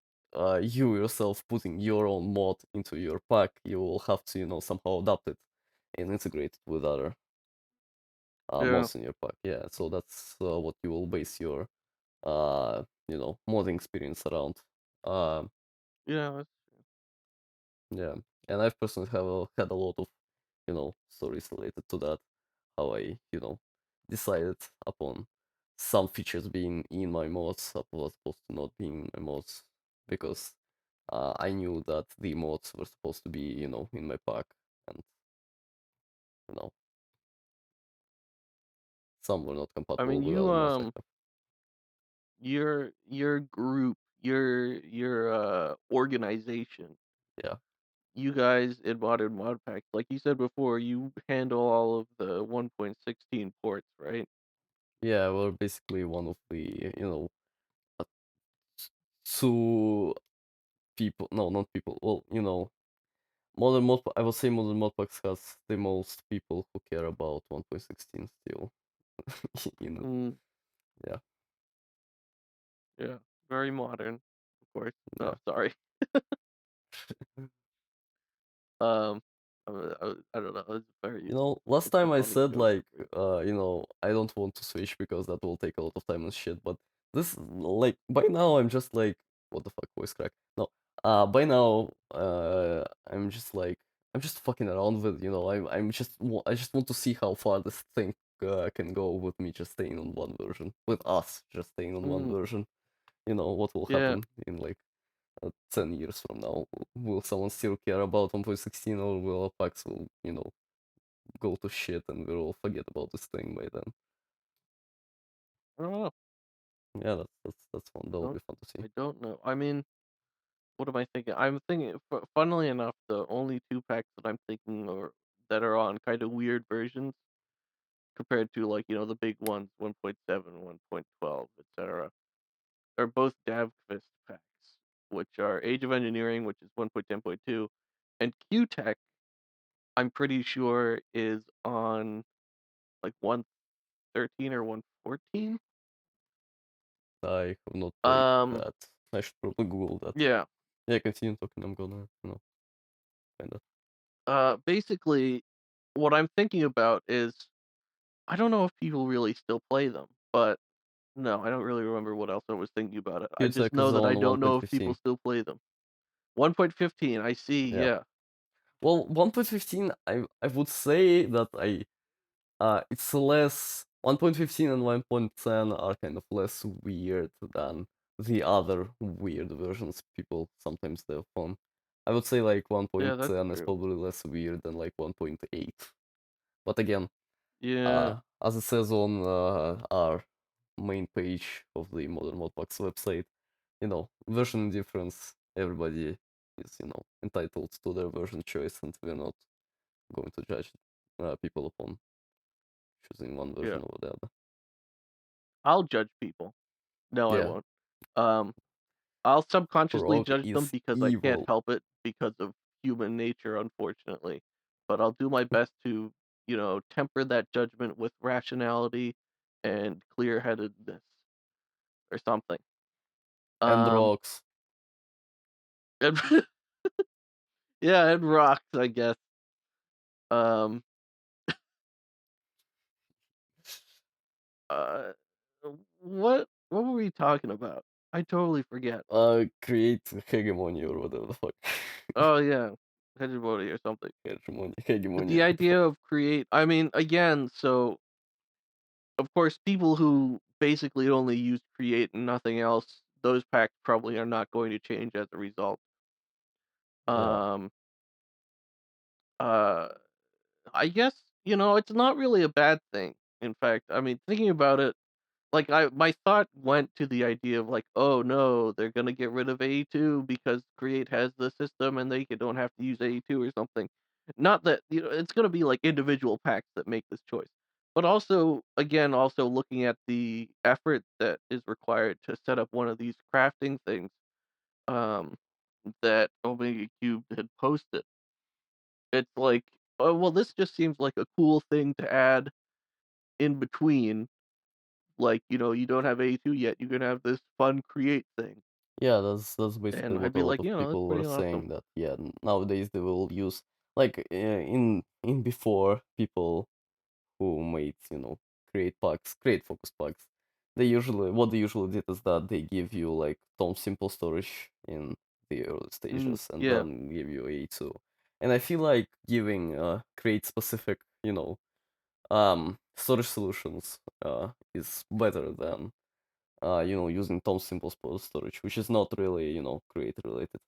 you yourself putting your own mod into your pack, you will have to somehow adapt it and integrate it with other yeah, mods in your pack. Yeah, so that's what you will base your modding experience around. Um, yeah, that's yeah, and I've personally have had a lot of stories related to that. How I decided upon some features being in my mods as opposed to not being in my mods because I knew that the mods were supposed to be in my pack, and you know some were not I mean, compatible with other mods I have. your group, your organization, Yeah, you guys in Modern Modpack, like you said before, you handle all of the 1.16 ports, right? yeah, we're basically one of the uh, two people. No, not people. Well, I would say modern modpacks has the most people who care about 1.16 still in it. Mm, Yeah, yeah, very modern, of course. No, yeah. sorry. Um, I don't know. Last It's a time I funny said joke. like, I don't want to switch because that will take a lot of time and shit. But this, like, by now I'm just like, what the fuck, voice crack? No, by now, I'm just fucking around with, I just want to see how far this thing can go with me just staying on one version, with us just staying on one Mm, version. What will yeah. happen in like 10 years from now? Will someone still care about 1.16 or will Apex will, go to shit and we'll all forget about this thing by then? I don't know. Yeah, that's fun. That will Don't be fun to see. I don't know. I mean, what am I thinking? I'm thinking, funnily enough, the only two packs that I'm thinking or that are on kind of weird versions compared to like the big ones, 1.7, 1.12, etc. are both DavQuest packs, which are Age of Engineering, which is 1.10.2, and QTech, I'm pretty sure is on like 113 or 114. I have not played Um, that. I should probably Google that. yeah. Yeah, continue talking. I'm gonna, find that. Basically, what I'm thinking about is I don't know if people really still play them, but no, I don't really remember what else I was thinking about it. I just QTech know is that I on don't know if people 1.15. still play them. 1.15, I see, Yeah. yeah. Well, 1.15, I would say that it's less 1.15 and 1.10 are kind of less weird than the other weird versions people sometimes do on. I would say like Yeah, that's 1.10 is true. probably less weird than like 1.8. But again, Yeah, as it says on our main page of the Modern Modpacks website, version difference, everybody is, entitled to their version choice, and we're not going to judge people upon choosing one yeah. version over the other. I'll judge people. No, I Yeah, won't. Um, I'll subconsciously Frog judge them is because I can't evil. help it because of human nature, unfortunately. But I'll do my best to, temper that judgment with rationality and clear-headedness or something. And Um, rocks. and yeah, and rocks, I guess. Um, uh, what were we talking about? I totally forget. Create hegemony or whatever the fuck. Oh yeah, hegemony or something. Hegemony, But hegemony, the what the fuck. idea of create, I mean, again, so of course, people who basically only use create and nothing else, those packs probably are not going to change as a result. Yeah. Um, uh, I guess, it's not really a bad thing. In fact, I mean, thinking about it, like, my thought went to the idea of, like, "Oh, no, they're gonna get rid of AE2 because Create has the system and they don't have to use AE2 or something." Not that, it's gonna be, like, individual packs that make this choice. But also, again, also looking at the effort that is required to set up one of these crafting things, um, that Omega Cube had posted. It's like, "Oh, well, this just seems like a cool thing to add in between." Like, you don't have A2 yet, you can have this fun create thing. Yeah, that's basically And what I'd a be lot like, of That's people were pretty awesome." saying, that yeah, nowadays they will use, like, in before, people who made, create focus packs. They usually did is that they give you like Tom simple storage in the early Mm, stages and yeah, then give you A2. And I feel like giving create specific, storage solutions is better than using Tom simple storage, which is not really, create related.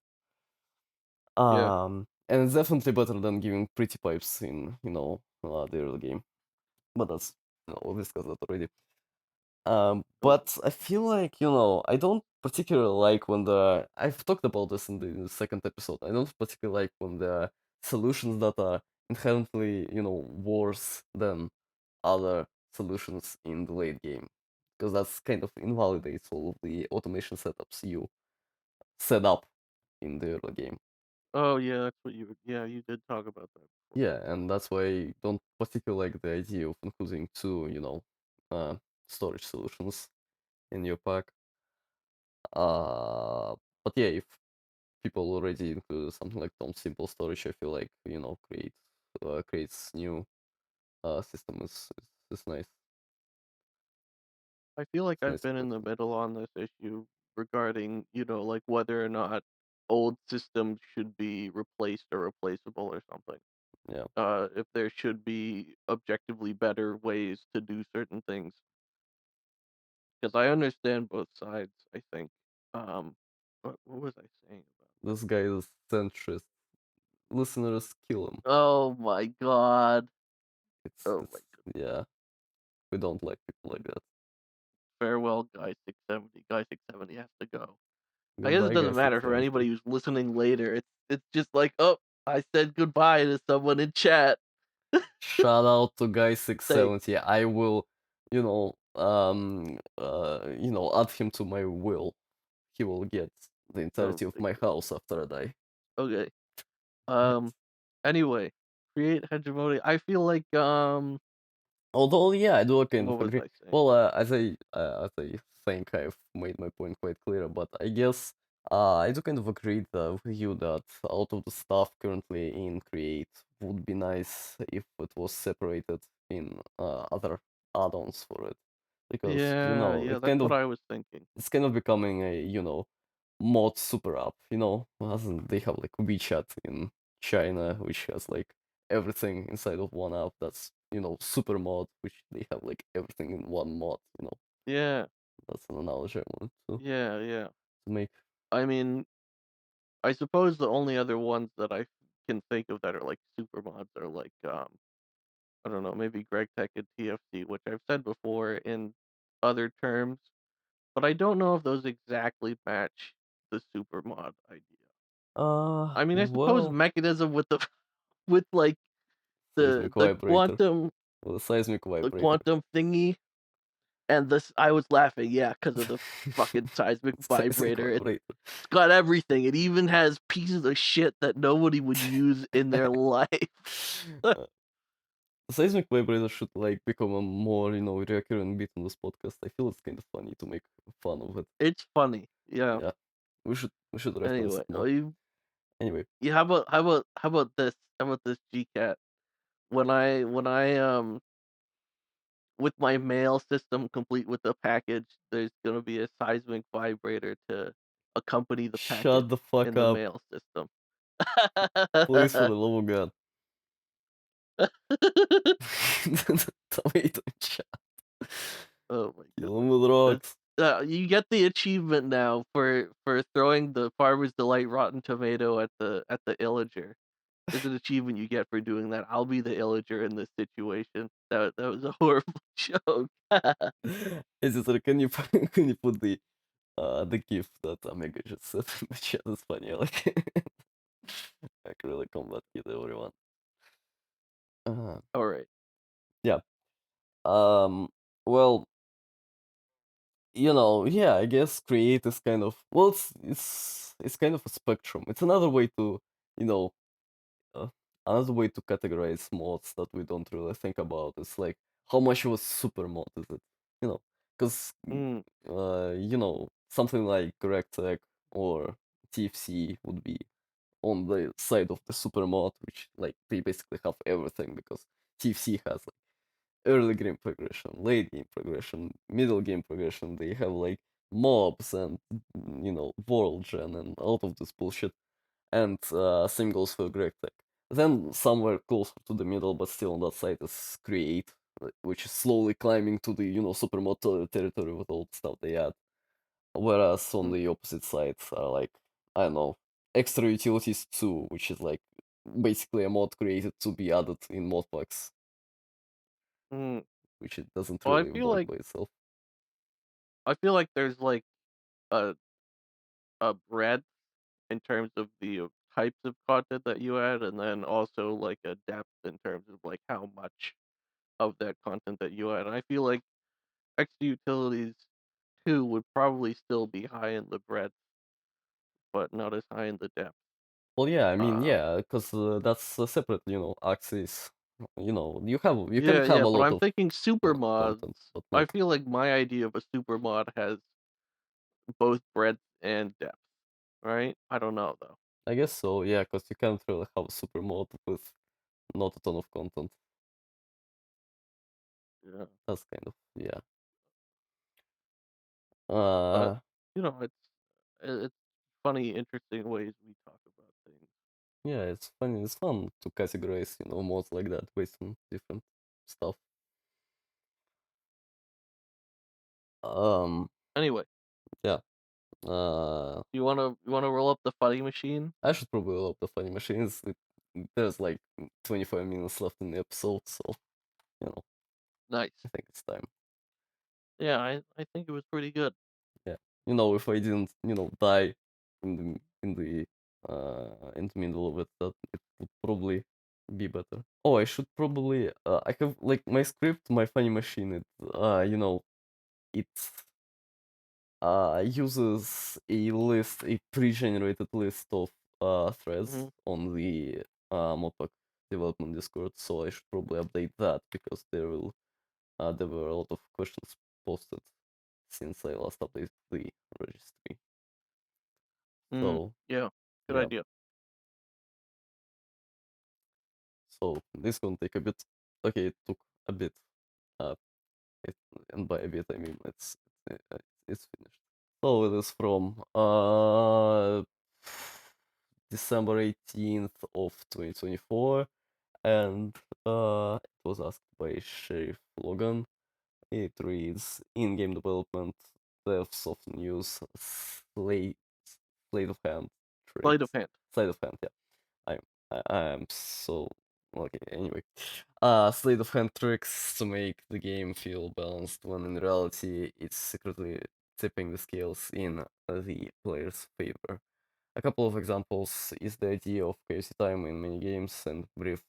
yeah. And it's definitely better than giving pretty pipes in, the early game. But that's, we'll discuss that already. Okay. But I feel like, I don't particularly like when I've talked about this in the second episode. I don't particularly like when the solutions that are inherently, worse than other solutions in the late game. Because that's kind of invalidates all of the automation setups you set up in the early game. Oh, yeah, that's what you did talk about that before. Yeah, and that's why I don't particularly like the idea of including two, storage solutions in your pack. Uh, but yeah, if people already include something like Tom Simple Storage, I feel like, creates new system is nice. I feel like It's I've nice been in approach. the middle on this issue regarding, like, whether or not old systems should be replaced or replaceable or something. Yeah, If there should be objectively better ways to do certain things. Because I understand both sides, I think. What was I saying about this guy is centrist. Listeners kill him. Oh my god. Oh my It's god. yeah. We don't like people like that. Farewell, Guy 670. Guy 670 has to go. I guess it Goodbye, doesn't guys. matter for 670. anybody who's listening later. It's just like, "Oh, I said goodbye to someone in chat." Shout out to guy Say, 670. I will, add him to my will. He will get the "Oh entirety of my my god." house after I die. Okay. Um, anyway, create hegemony. I feel like, Although, yeah, I do kind what of was agree. I saying? Well, as I think I've made my point quite clear, but I guess I do kind of agree with you that out of the stuff currently in Create would be nice if it was separated in other add-ons for it, because Yeah, yeah, that's what I was thinking. it's kind of becoming a mod super app. As in they have like WeChat in China, which has like everything inside of one app. That's super mod, which they have like everything in one mod. Yeah, That's an analogy I wanted yeah, yeah. to make. I mean, I suppose the only other ones that I can think of that are like super mods are like, I don't know, maybe Greg Tech and TFC, which I've said before in other terms, but I don't know if those exactly match the super mod idea. I mean, I suppose Well, mechanism with the with like the seismic the vibrator. quantum Well, seismic the vibrator. quantum thingy and this I was laughing, yeah, because of the fucking seismic Seismic vibrator. It's vibrator. got everything. It even has pieces of shit that nobody would use in their life. Seismic vibrator should like become a more, recurring bit on this podcast. I feel it's kind of funny to make fun of it. It's funny. Yeah. Yeah, we should reference Anyway, it more. Anyway, yeah, how about this? How about this GCat? When I with my mail system complete with the package, there's gonna be a seismic vibrator to accompany the shut package the fuck in the up, mail system. please, for the love of God. Tomato chat. Oh my Kill goodness. 'em with It's rocks. you get the achievement now for throwing the Farmer's Delight Rotten Tomato at the illager. There's an achievement you get for doing that. I'll be the illager in this situation. That was a horrible joke. Editor, can you can you put the GIF that Omega just said in the chat? It's funny. I like it. Like really combat kid, everyone. Alright. Yeah. Um. Well, yeah, I guess create is kind of, well, it's kind of a spectrum. It's another way to, you know uh, another way to categorize mods that we don't really think about. It's like, how much of a super mod is it? Because Mm, something like RegTech or TFC would be on the side of the super mod, which, like, they basically have everything, because TFC has early game progression, late game progression, middle game progression. They have like mobs and world gen and all of this bullshit. And same goes for Greg Tech. Then somewhere closer to the middle, but still on that side, is Create, which is slowly climbing to the supermod territory with all the stuff they add. Whereas on mm, the opposite side are like, I don't know, extra utilities 2, which is like basically a mod created to be added in modpacks, mm. which it doesn't Well, really work by itself. I feel like there's, like, a breadth in terms of the types of content that you add, and then also, like, a depth in terms of, like, how much of that content that you add. And I feel like extra utilities 2 would probably still be high in the breadth, but not as high in the depth. Well, yeah, I mean, Um, yeah, because that's a separate, axis. You can yeah, have yeah, a but lot I'm of thinking super content, mods. but I not. feel like my idea of a super mod has both breadth and depth, right? I don't know though. I guess so, yeah, because you can't really have a super mode with not a ton of content. Yeah, That's kind of, yeah. but Uh, it's funny, interesting ways we talk about things. yeah, it's funny. It's fun to categorize, mods like that based on different stuff. Um, Anyway, yeah. Uh, you wanna roll up the funny machine? I should probably load the funny machines. There's like 25 minutes left in the episode, so you know, Nice. I think it's time. Yeah, I think it was pretty good. Yeah. If I didn't, die in the middle of it, that it would probably be better. Oh, I should probably I have like my script, my funny machine, it uses a pre-generated list of threads Mhm. on the modpack development Discord, so I should probably update that, because there were a lot of questions posted since I last updated the registry. Mm, So yeah, good yeah, idea. so this gonna take a bit. Okay, it took a bit. Uh, it, and by a bit I mean it's finished. So it is from December 18th of 2024, and it was asked by Sheriff Logan. It reads: in-game development, devs often use sleight of hand Sleight of tricks. hand. Sleight of hand, yeah. I'm I'm so okay. Anyway, sleight of hand tricks to make the game feel balanced, when in reality it's secretly tipping the scales in the player's favor. A couple of examples is the idea of chaos time in many games, and brief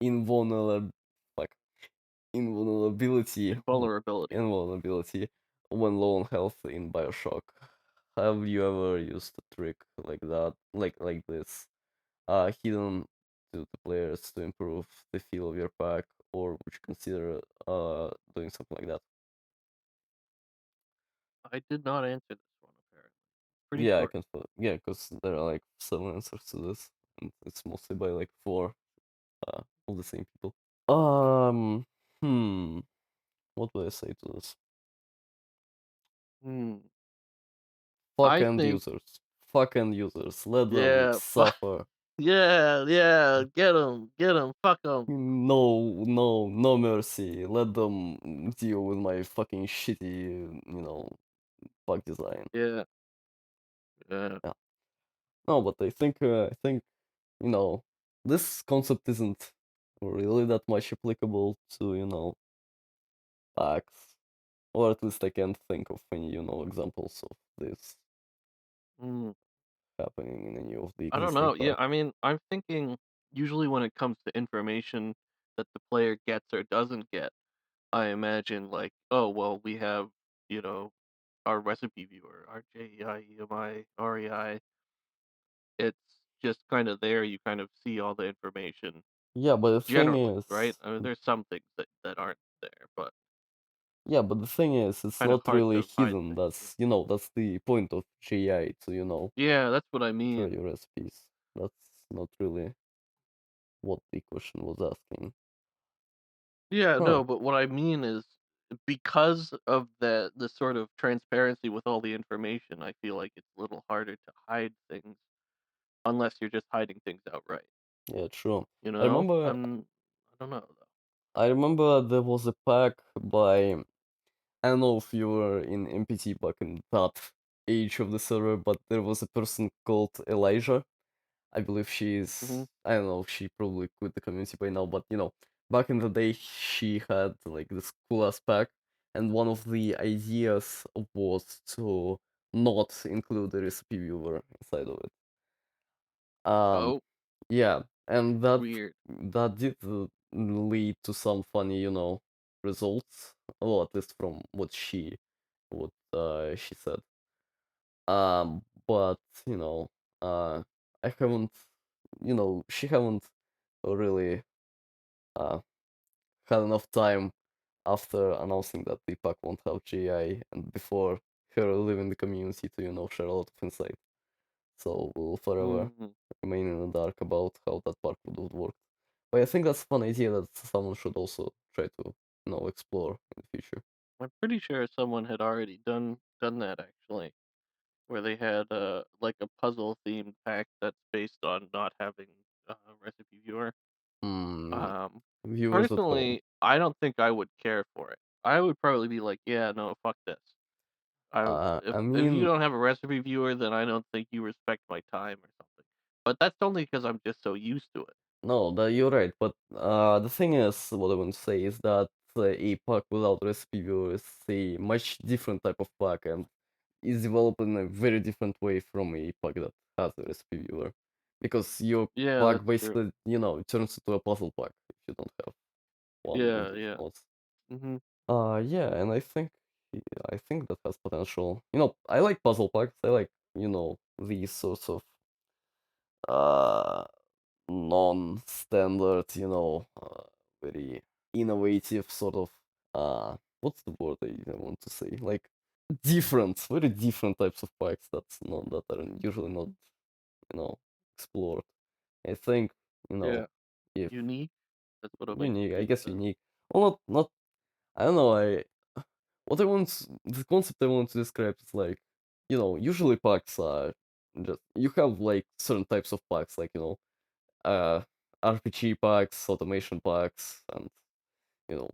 invulnerability, fuck, invulnerability, Invulnerability. invulnerability when low on health in Bioshock. Have you ever used a trick like that, like this, hidden to the players to improve the feel of your pack, or would you consider doing something like that? I did not answer this one apparently. Pretty Yeah, I short. can. Yeah, because there are like 7 answers to this, and it's mostly by like four of the same people. Um, hmm, what would I say to this? Hmm. Fuck I end think users. Fuck end users. Let them yeah, suffer. Yeah, yeah, get him, fuck him. No, no, no mercy. Let them deal with my fucking shitty, bug design. Yeah, yeah. Yeah. No, but I think, you know, this concept isn't really that much applicable to, bugs. Or at least I can't think of any, examples of this Mm, happening in any of the I don't existing know. Yeah, packs. I mean, I'm thinking usually when it comes to information that the player gets or doesn't get, I imagine like, oh well, we have you know our recipe viewer, our JEIEMI REI. It's just kind of there. You kind of see all the information Yeah, but the thing generally, is, right? I mean, there's some things that aren't there, but yeah, but the thing is, it's kind of not hard really to hide hidden. things. That's, that's the point of GI to, Yeah, that's what I show mean. you recipes. That's not really what the question was asking. Yeah, Huh. no, but what I mean is because of the sort of transparency with all the information, I feel like it's a little harder to hide things unless you're just hiding things outright. Yeah, true. You I know? remember, I don't know though. I remember there was a pack by, I don't know if you were in MPT back in that age of the server, but there was a person called Elijah. I believe Hmm. I don't know, if she probably quit the community by now, but back in the day, she had like this cool ass pack, and one of the ideas was to not include the recipe viewer inside of it. Um, Oh, yeah, and that weird. that did lead to some funny, results. Well, at least from what she said. But I haven't, she haven't really uh had enough time after announcing that the pack won't have GI and before her leaving the community to, share a lot of insight. So we'll forever Hmm. remain in the dark about how that pack would have worked. But I think that's a fun idea that someone should also try to, explore in the future. I'm pretty sure someone had already done that actually, where they had like a puzzle themed pack that's based on not having recipe viewer. Hmm, Um, viewers at home. Personally, I don't think I would care for it. I would probably be like, "Yeah, no, fuck this." I If you mean, don't have a recipe viewer, then I don't think you respect my time or something. But that's only because 'cause I'm just so used to it. no, you're right. But the thing is, what I want to say is that a pack without recipe viewer is a much different type of pack and is developed in a very different way from a pack that has a recipe viewer. Because your Yeah, pack that's true. basically, turns into a puzzle pack if you don't have one of Yeah, those yeah. mods. Mhm. Yeah, and I think that has potential. I like puzzle packs. I like, these sorts of uh non-standard, very innovative sort of what's the word I want to say? Like very different types of packs that are usually not, explored. I think, you know, Yeah. if Unique? That's what it makes unique, I unique guess then. unique. Well, not I don't know, the concept I want to describe is like, usually packs are just you have like certain types of packs, like, uh, RPG packs, automation packs, and you know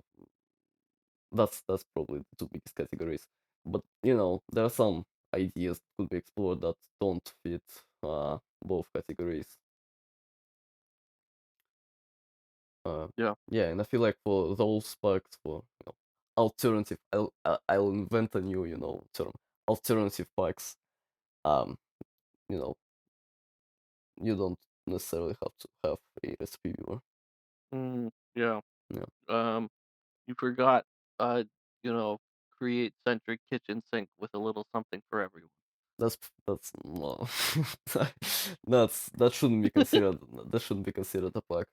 that's probably the two biggest categories. But there are some ideas that could be explored that don't fit both categories. Uh, Yeah. yeah, and I feel like for those packs, for alternative, I'll invent a new term, alternative packs. Um, you know, you don't necessarily have to have a recipe viewer. Yeah. Yeah. Um, you forgot, uh, you know, create centric kitchen sink with a little something for everyone. That's no, that shouldn't be considered. That shouldn't be considered a plug.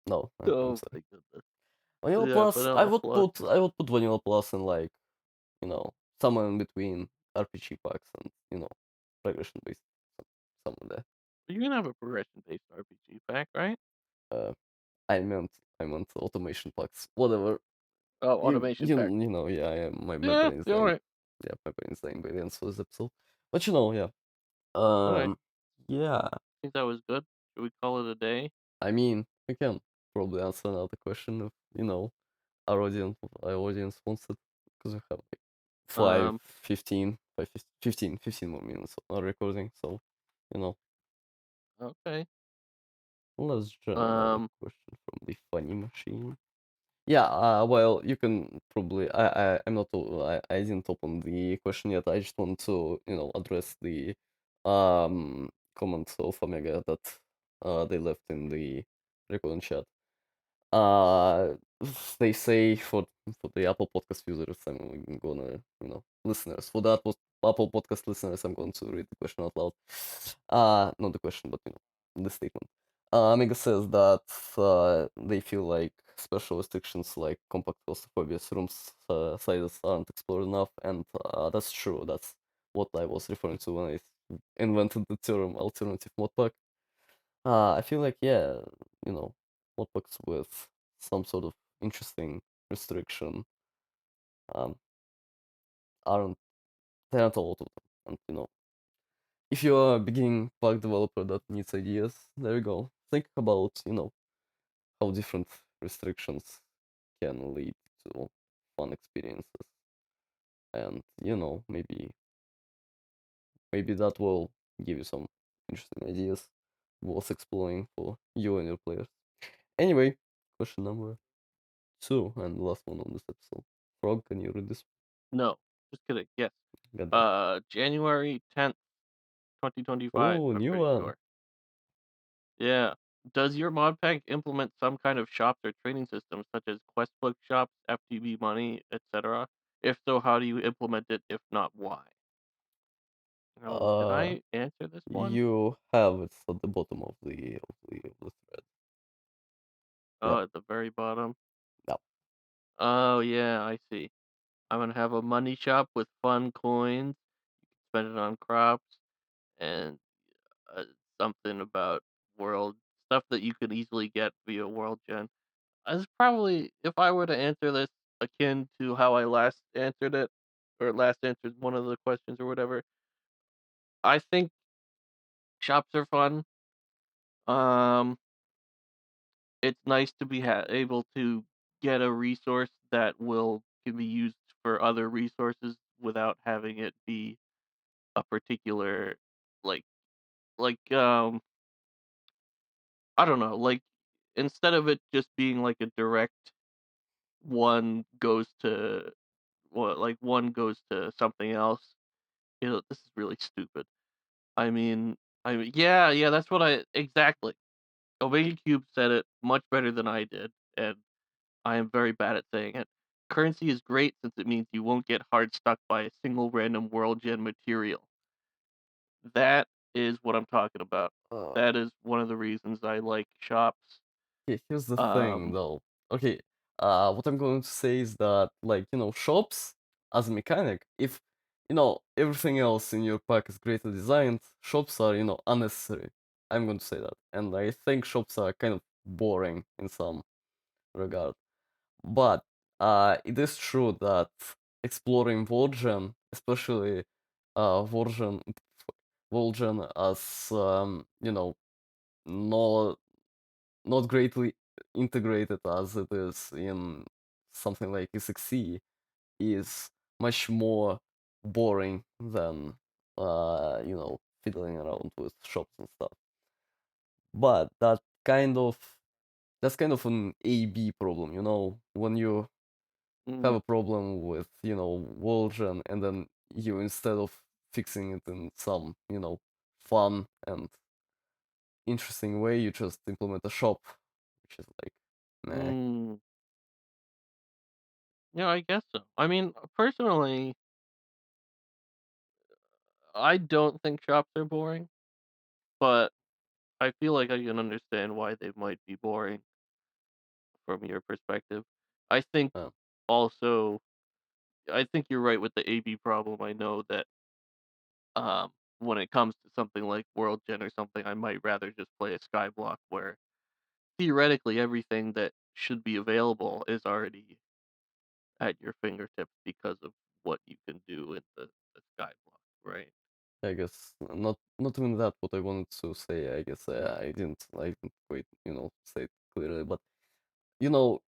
No, I'm Oh sorry. my goodness. Vanilla Yeah, Plus, vanilla plus. I would put Vanilla Plus in like somewhere in between RPG packs and progression based somewhere there. You can have a progression-based RPG pack, right? Uh, I meant automation packs. Whatever. Oh, You automation you pack. you know yeah, my Yeah, brain is you're dying. alright. Yeah, my brain is dying by the end of this episode. But yeah. Alright. Yeah. Think that was good? Should we call it a day? I mean, we can probably answer another question if our audience wants it, because we have like Um, 15 more minutes on recording. So, you know, okay. let's join another Um, question from the funny machine. Yeah, well, you can probably. I'm not. I didn't open the question yet. I just want to, address the comment of Omega that they left in the recording chat. Uh, they say for the Apple Podcast users, I'm gonna, listeners for the Apple Podcast listeners, I'm going to read the question out loud. Not the question, but the statement. Amiga says that they feel like special restrictions like compact claustrophobia rooms sizes aren't explored enough, and that's true. That's what I was referring to when I invented the term alternative modpack. I feel like, yeah, you know, modpacks with some sort of interesting restriction um, aren't there aren't a lot of them. And if you're a beginning pack developer that needs ideas, there you go. Think about, how different restrictions can lead to fun experiences. And, maybe that will give you some interesting ideas worth exploring for you and your players. Anyway, question number two and the last one on this episode. Frog, can you read this? no, just kidding. Yes. Goddamn. January 10th, 2025. Oh, I'm new pretty one. sure. Yeah. Does your mod pack implement some kind of shops or training systems such as questbook shops, FTB money, etc.? If so, how do you implement it? If not, why? Oh, did Uh, I answer this one? you have it at the bottom of the thread. Yep. Oh, at the very bottom. Yep. Oh, yeah, I see. I'm gonna have a money shop with fun coins. You can spend it on crops and uh, something about world stuff that you can easily get via world gen. It's probably, if I were to answer this akin to how I last answered it, or last answered one of the questions or whatever, I think shops are fun. Um, it's nice to be able to get a resource that can be used for other resources without having it be a particular like like I don't know, like instead of it just being like a direct one goes to one goes to something else. This is really stupid. I mean, yeah, that's what I exactly. Omega Cube said it much better than I did, and I am very bad at saying it. Currency is great since it means you won't get hard stuck by a single random world gen material. That is what I'm talking about. Uh, That is one of the reasons I like shops. Here's the thing Um, though. Okay, what I'm going to say is that, like, shops as a mechanic, if everything else in your pack is greatly designed, shops are, unnecessary. I'm going to say that. And I think shops are kind of boring in some regard. But it is true that exploring Volgen, especially Volgen, Volgen as not not greatly integrated as it is in something like E6E, is much more boring than fiddling around with shops and stuff. But that's kind of an A/B problem, when you have mm, a problem with, Volgen, and then you, instead of fixing it in some, fun and interesting way, you just implement a shop, which is like, meh. mm, yeah, I guess so. I mean, personally, I don't think shops are boring, but I feel like I can understand why they might be boring from your perspective. I think Uh, also, I think you're right with the AB problem. I know that when it comes to something like World Gen or something, I might rather just play a Skyblock where theoretically everything that should be available is already at your fingertips because of what you can do in the Skyblock, right? I guess not even that what I wanted to say. I guess I didn't quite say it clearly. But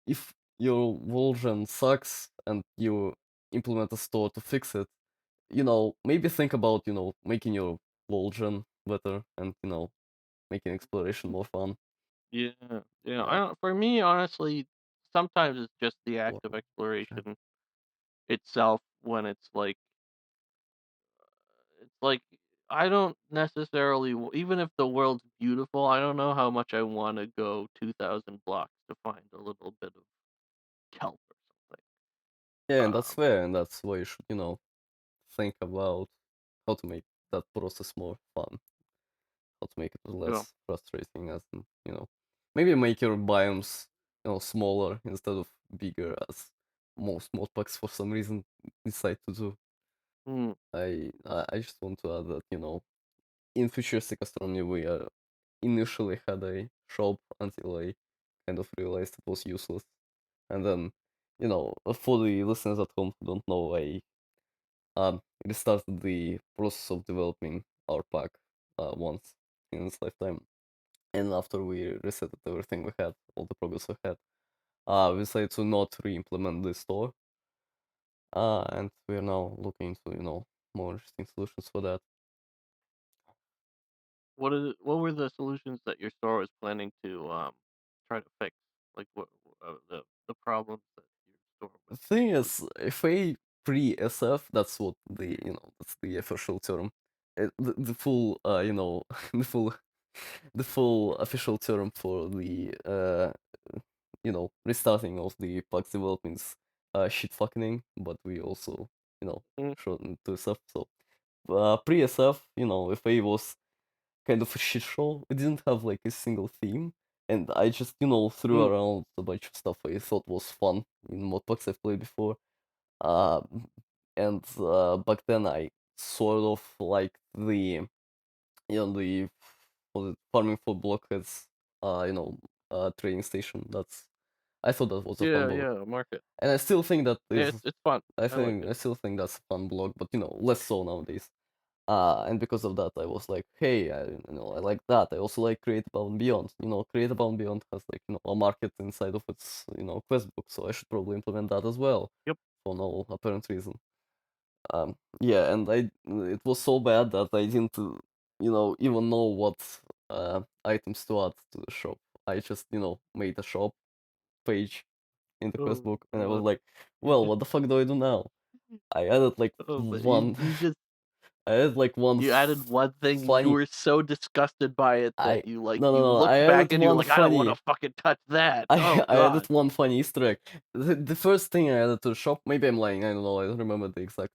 if your version sucks and you implement a store to fix it, maybe think about making your version better and making exploration more fun. Yeah, yeah. I Yeah, don't for me, honestly, sometimes it's just the act of well, sure. exploration itself when it's like I don't necessarily even if the world's beautiful, I don't know how much I wanna go 2,000 blocks to find a little bit of kelp or something. Yeah, and that's Um, fair, and that's why you should think about how to make that process more fun, how to make it yeah. less frustrating, as in, maybe make your biomes, smaller instead of bigger, as most modpacks for some reason decide to do. Mm. I just want to add that, in futuristic astronomy we initially had a shop until I kind of realized it was useless. And then, for the listeners at home who don't know, I restarted the process of developing our pack once in its lifetime. And after we resetted everything we had, all the progress we had, we decided to not re-implement the store. And we are now looking into, more interesting solutions for that. What were the solutions that your store was planning to, try to fix? Like, the problems that your store The was thing was is, if I pre-SF, that's what that's the official term. The full, the full, the full official term for the, restarting of the Pax developments, shit fucking, but we also, mm, shortened to SF. So, pre-SF, if I was kind of a shit show. It didn't have like a single theme, and I just threw mm, around a bunch of stuff I thought was fun in modpacks I've played before. Uh, and back then I sort of liked the was it farming for blockheads, trading station. I thought that was a fun yeah, blog, yeah, market. and I still think that Yeah, is. it's fun. I I like think it. I still think that's a fun blog, but less so nowadays. And because of that, I was like, hey, I like that. I also like Create Above and Beyond. Create Above and Beyond has like a market inside of its quest book, so I should probably implement that as well Yep. for no apparent reason. Yeah, and it was so bad that I didn't even know what items to add to the shop. I just made a shop page in the quest Oh book, and I was god. like, well, what the fuck do I do now? I added like Oh, but you one. you just I added like one you added one thing, you funny. were so disgusted by it I that you, No, no, you no. I looked back added and you were one like, "I don't wanna funny. fucking touch that." I Oh I added god. one funny Easter egg. The first thing I added to the shop, maybe I'm lying. I don't know. I don't remember the exact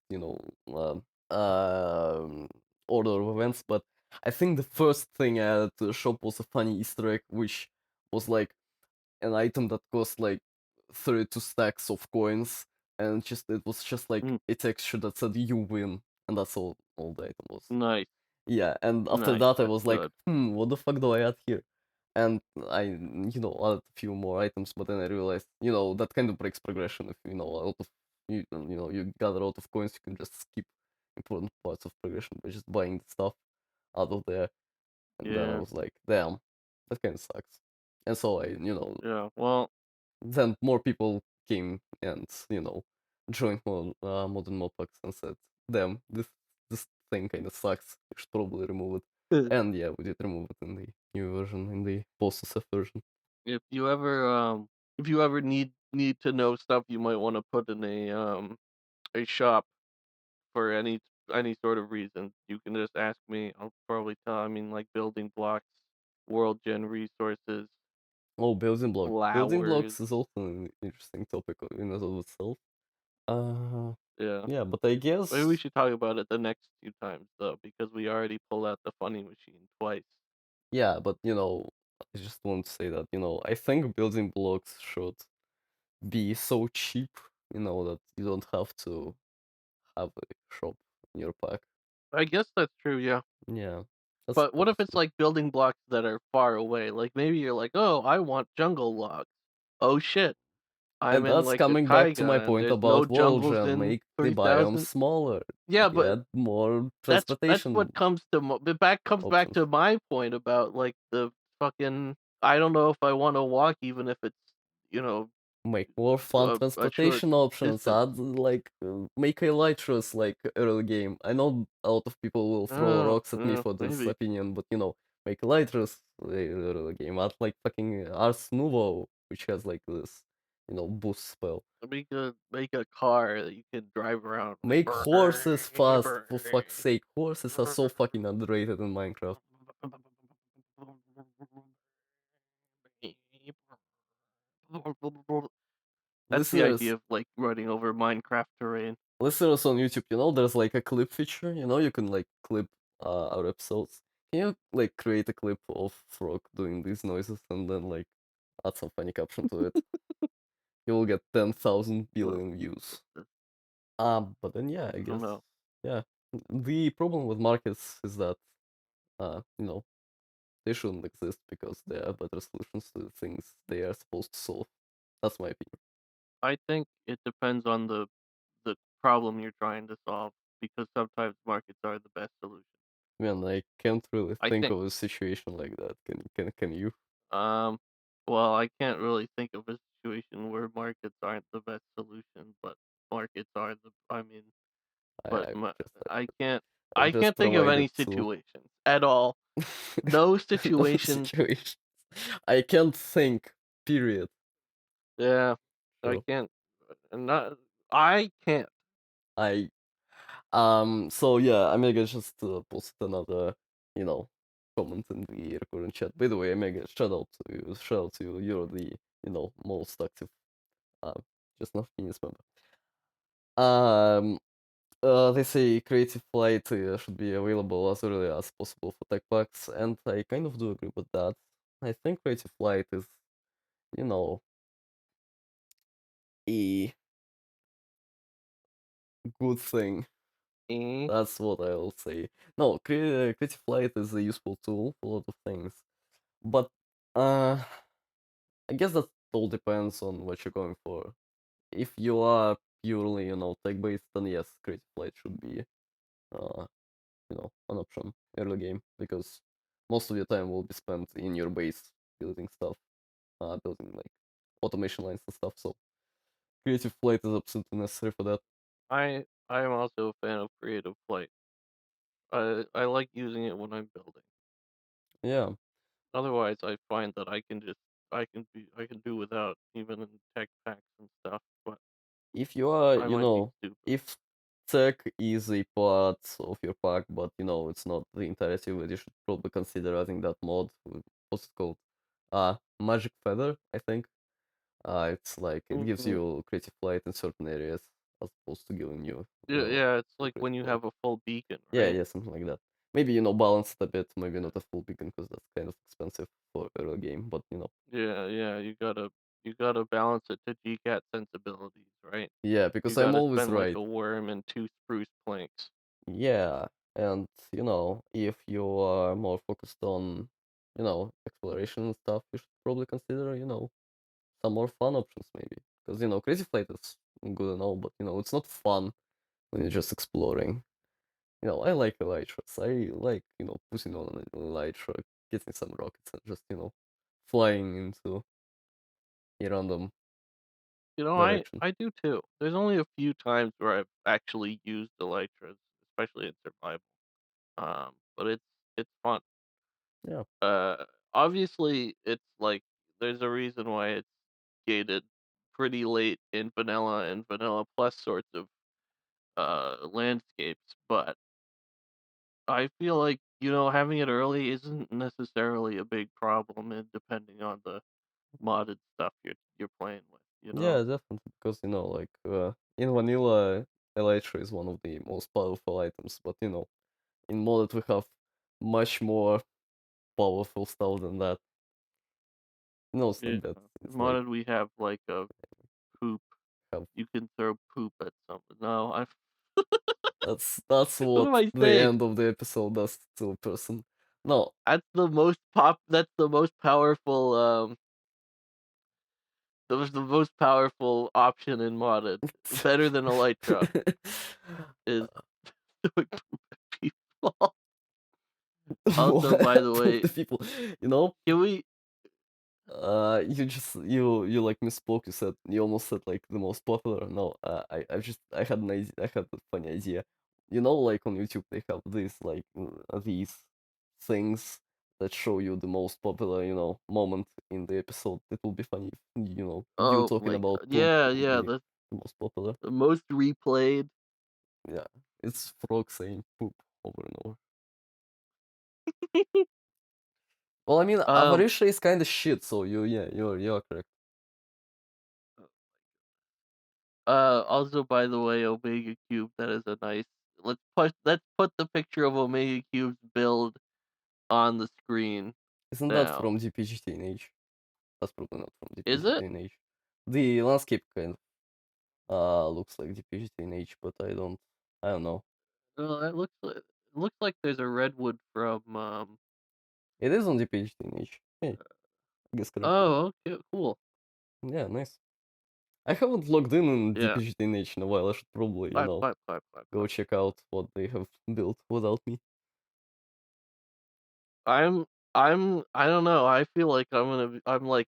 order of events, but I think the first thing I added to the shop was a funny Easter egg, which was like an item that cost like 32 stacks of coins, and it was just like Mm, a texture that said "you win," and that's all the item was. nice, Yeah, and after nice, that I that's was like, good. what the fuck do I add here? And I, added a few more items, but then I realized, that kind of breaks progression. If a lot of you gather a lot of coins, you can just skip important parts of progression by just buying the stuff out of there. And then I Yeah, was like, damn, that kind of sucks. And so yeah, well, then more people came and joined modern mopux and said, damn, this thing kind of sucks. You should probably remove it. And yeah, we did remove it in the new version, in the post SF version. if you ever, if you ever need to know stuff you might wanna put in a shop for any sort of reason, you can just ask me. I'll probably tell I mean, like, building blocks, world gen resources, Oh, building blocks. Building flowers, blocks is also an interesting topic in and of itself. Uh, yeah. yeah, but I Maybe we guess, should talk about it the next few times, though, because we already pulled out the funny machine twice. yeah, but I just want to say that, I think building blocks should be so cheap, that you don't have to have a shop in your pack. I guess that's true, yeah. Yeah, that's But what if supposed it's, to. like, building blocks that are far away? Like, maybe you're like, "Oh, I want jungle logs." Oh, shit. I'm And in, that's like, a coming back to my taiga, and point there's no about world jungles gen, in make the biomes 3000. smaller, Yeah, but get more that's what transportation comes to mo but back comes back options. to my point about, like, the fucking I don't know if I wanna walk even if it's, you know, Make more fun a short transportation options, distance. add like make elytras like early game. I know a lot of people will throw Oh, rocks at me for this maybe. opinion, but make elytras early game. Add like fucking Ars Nouveau, which has like this, boost spell. Make a car that you can drive around with. Make horses fast, for fuck's sake. Horses are so fucking underrated in Minecraft. That's the idea Listeners, of, like, running over Minecraft terrain. listeners on YouTube, there's like a clip feature, you can like clip our episodes. Can you like create a clip of Frog doing these noises and then like add some funny caption to it? You will get 10,000 Well, billion views. uh, But then yeah, I I don't guess know. yeah. The problem with markets is that they shouldn't exist because there are better solutions to the things they are supposed to solve. That's my opinion. I think it depends on the problem you're trying to solve because sometimes markets are the best solution. Man, I can't really I think think. of a situation like that. Can you? Um, well, I can't really think of a situation where markets aren't the best solution, but markets are the. I mean, I but I've just I can't. I've I just can't think of provided any two situations at all. No no situations. situations. I can't think. Period. Yeah, I True. can't. Not. I can't. I So yeah, Omega just posted another, you know, comment in the recurrent chat. By the way, Omega, shout out to you. Shout out to you. You're the most active. Uh, just not genius member. Um, they say Creative Flight should be available as early as possible for tech packs, and I kind of do agree with that. I think Creative Flight is, you know, a good thing. Eh, That's what I'll say. No, Creative Flight is a useful tool for a lot of things, but uh, I guess that all depends on what you're going for. If you are purely, tech based, then yes, Creative Flight should be, uh, an option early game because most of your time will be spent in your base building stuff, building like automation lines and stuff. So Creative Flight is absolutely necessary for that. I am also a fan of Creative Flight. I like using it when I'm building. Yeah, Otherwise, I find that I can do without even in tech packs and stuff. But if you are, I might be stupid. if tech is a part of your pack, but it's not the entirety of it, you should probably consider adding that mod. What's it called? Magic Feather, I think. It's like it gives Mhm. you creative light in certain areas as opposed to giving you, Yeah, yeah, it's full like when creative you light. have a full beacon, Yeah, right? yeah, something like that. Maybe balance it a bit. Maybe not a full beacon because that's kind of expensive for early game. But Yeah, yeah, you gotta balance it to GCAT sensibilities, right? yeah, You because I'm gotta always spend like right. a worm and two spruce planks. Yeah, and if you are more focused on exploration and stuff, you should probably consider some more fun options maybe. Because creative light is good and all, but it's not fun when you're just exploring. I like elytras. I like, putting on an elytra, getting some rockets, and just, flying into a random You know, direction. I do too. There's only a few times where I've actually used elytras, especially in survival. But it's fun. Yeah. Uh, Obviously, it's like there's a reason why it's gated pretty late in vanilla and vanilla plus sorts of landscapes, but I feel like having it early isn't necessarily a big problem, and depending on the modded stuff you're playing with, you know. Yeah, definitely. Because, like, in vanilla, elytra is one of the most powerful items. But, in modded, we have much more powerful stuff than that. It's Yeah, not that. It's like, modded we have like a poop. have You can throw poop at something. No, I. that's What am what I the saying? end of the episode does to a person. No, That's the most pop. That's the most powerful That was the most powerful option in modded. Better than Elytra is doing people. Also, by the What way, the people, you know? can we You just you like misspoke. You said you almost said like the most popular. No, I had an idea. I had a funny idea. You know, like on YouTube they have these things that show you the most popular moment in the episode. It will be funny if you oh talking my about god. poop Yeah, will yeah, be the most popular. the most replayed. Yeah, it's frog saying poop over and over. Well, I mean, Um, Avarisha is kind of shit. So you're correct. also, by the way, Omega Cube, that is a nice let's put the picture of Omega Cube's build on the screen Isn't that now. from DPG Teenage? That's probably not from Is DPG it? Teenage. The landscape kind of looks like DPG Teenage, but I don't know. No, it looks like there's a redwood from, It is on DPG Teenage. Hey, I guess correct. oh, okay, cool. Yeah, nice. I haven't logged in Yeah. DPG Teenage in a while. I should probably, Bye, bye, bye, bye, go bye. check out what they have built without me. I'm I don't know, I feel like I'm like,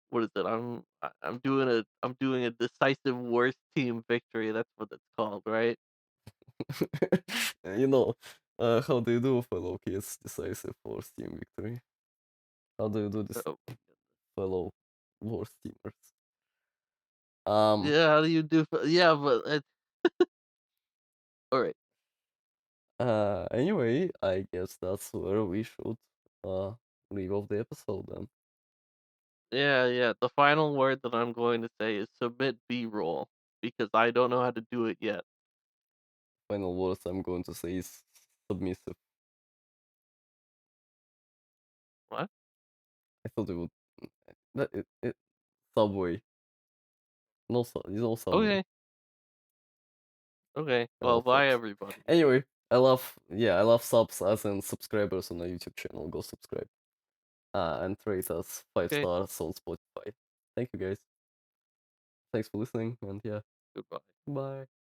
what is it? I'm doing a decisive worst team victory, that's what it's called, right? you know, how do you do, fellow kids? Decisive for Steam victory. How do you do this, Oh, fellow war steamers? Um, yeah, how do you do yeah, but it alright. Anyway, I guess that's where we should uh leave off the episode then. Yeah, yeah, the final word that I'm going to say is submit B-roll, because I don't know how to do it yet. Final words I'm going to say is submissive. What? I thought it would it subway. No subway. Okay, okay, I well, love bye, subs. everybody. Anyway, I love subs as in subscribers on our YouTube channel. Go subscribe. And rate us 5 Okay, stars on Spotify. Thank you guys. Thanks for listening and yeah, goodbye. bye.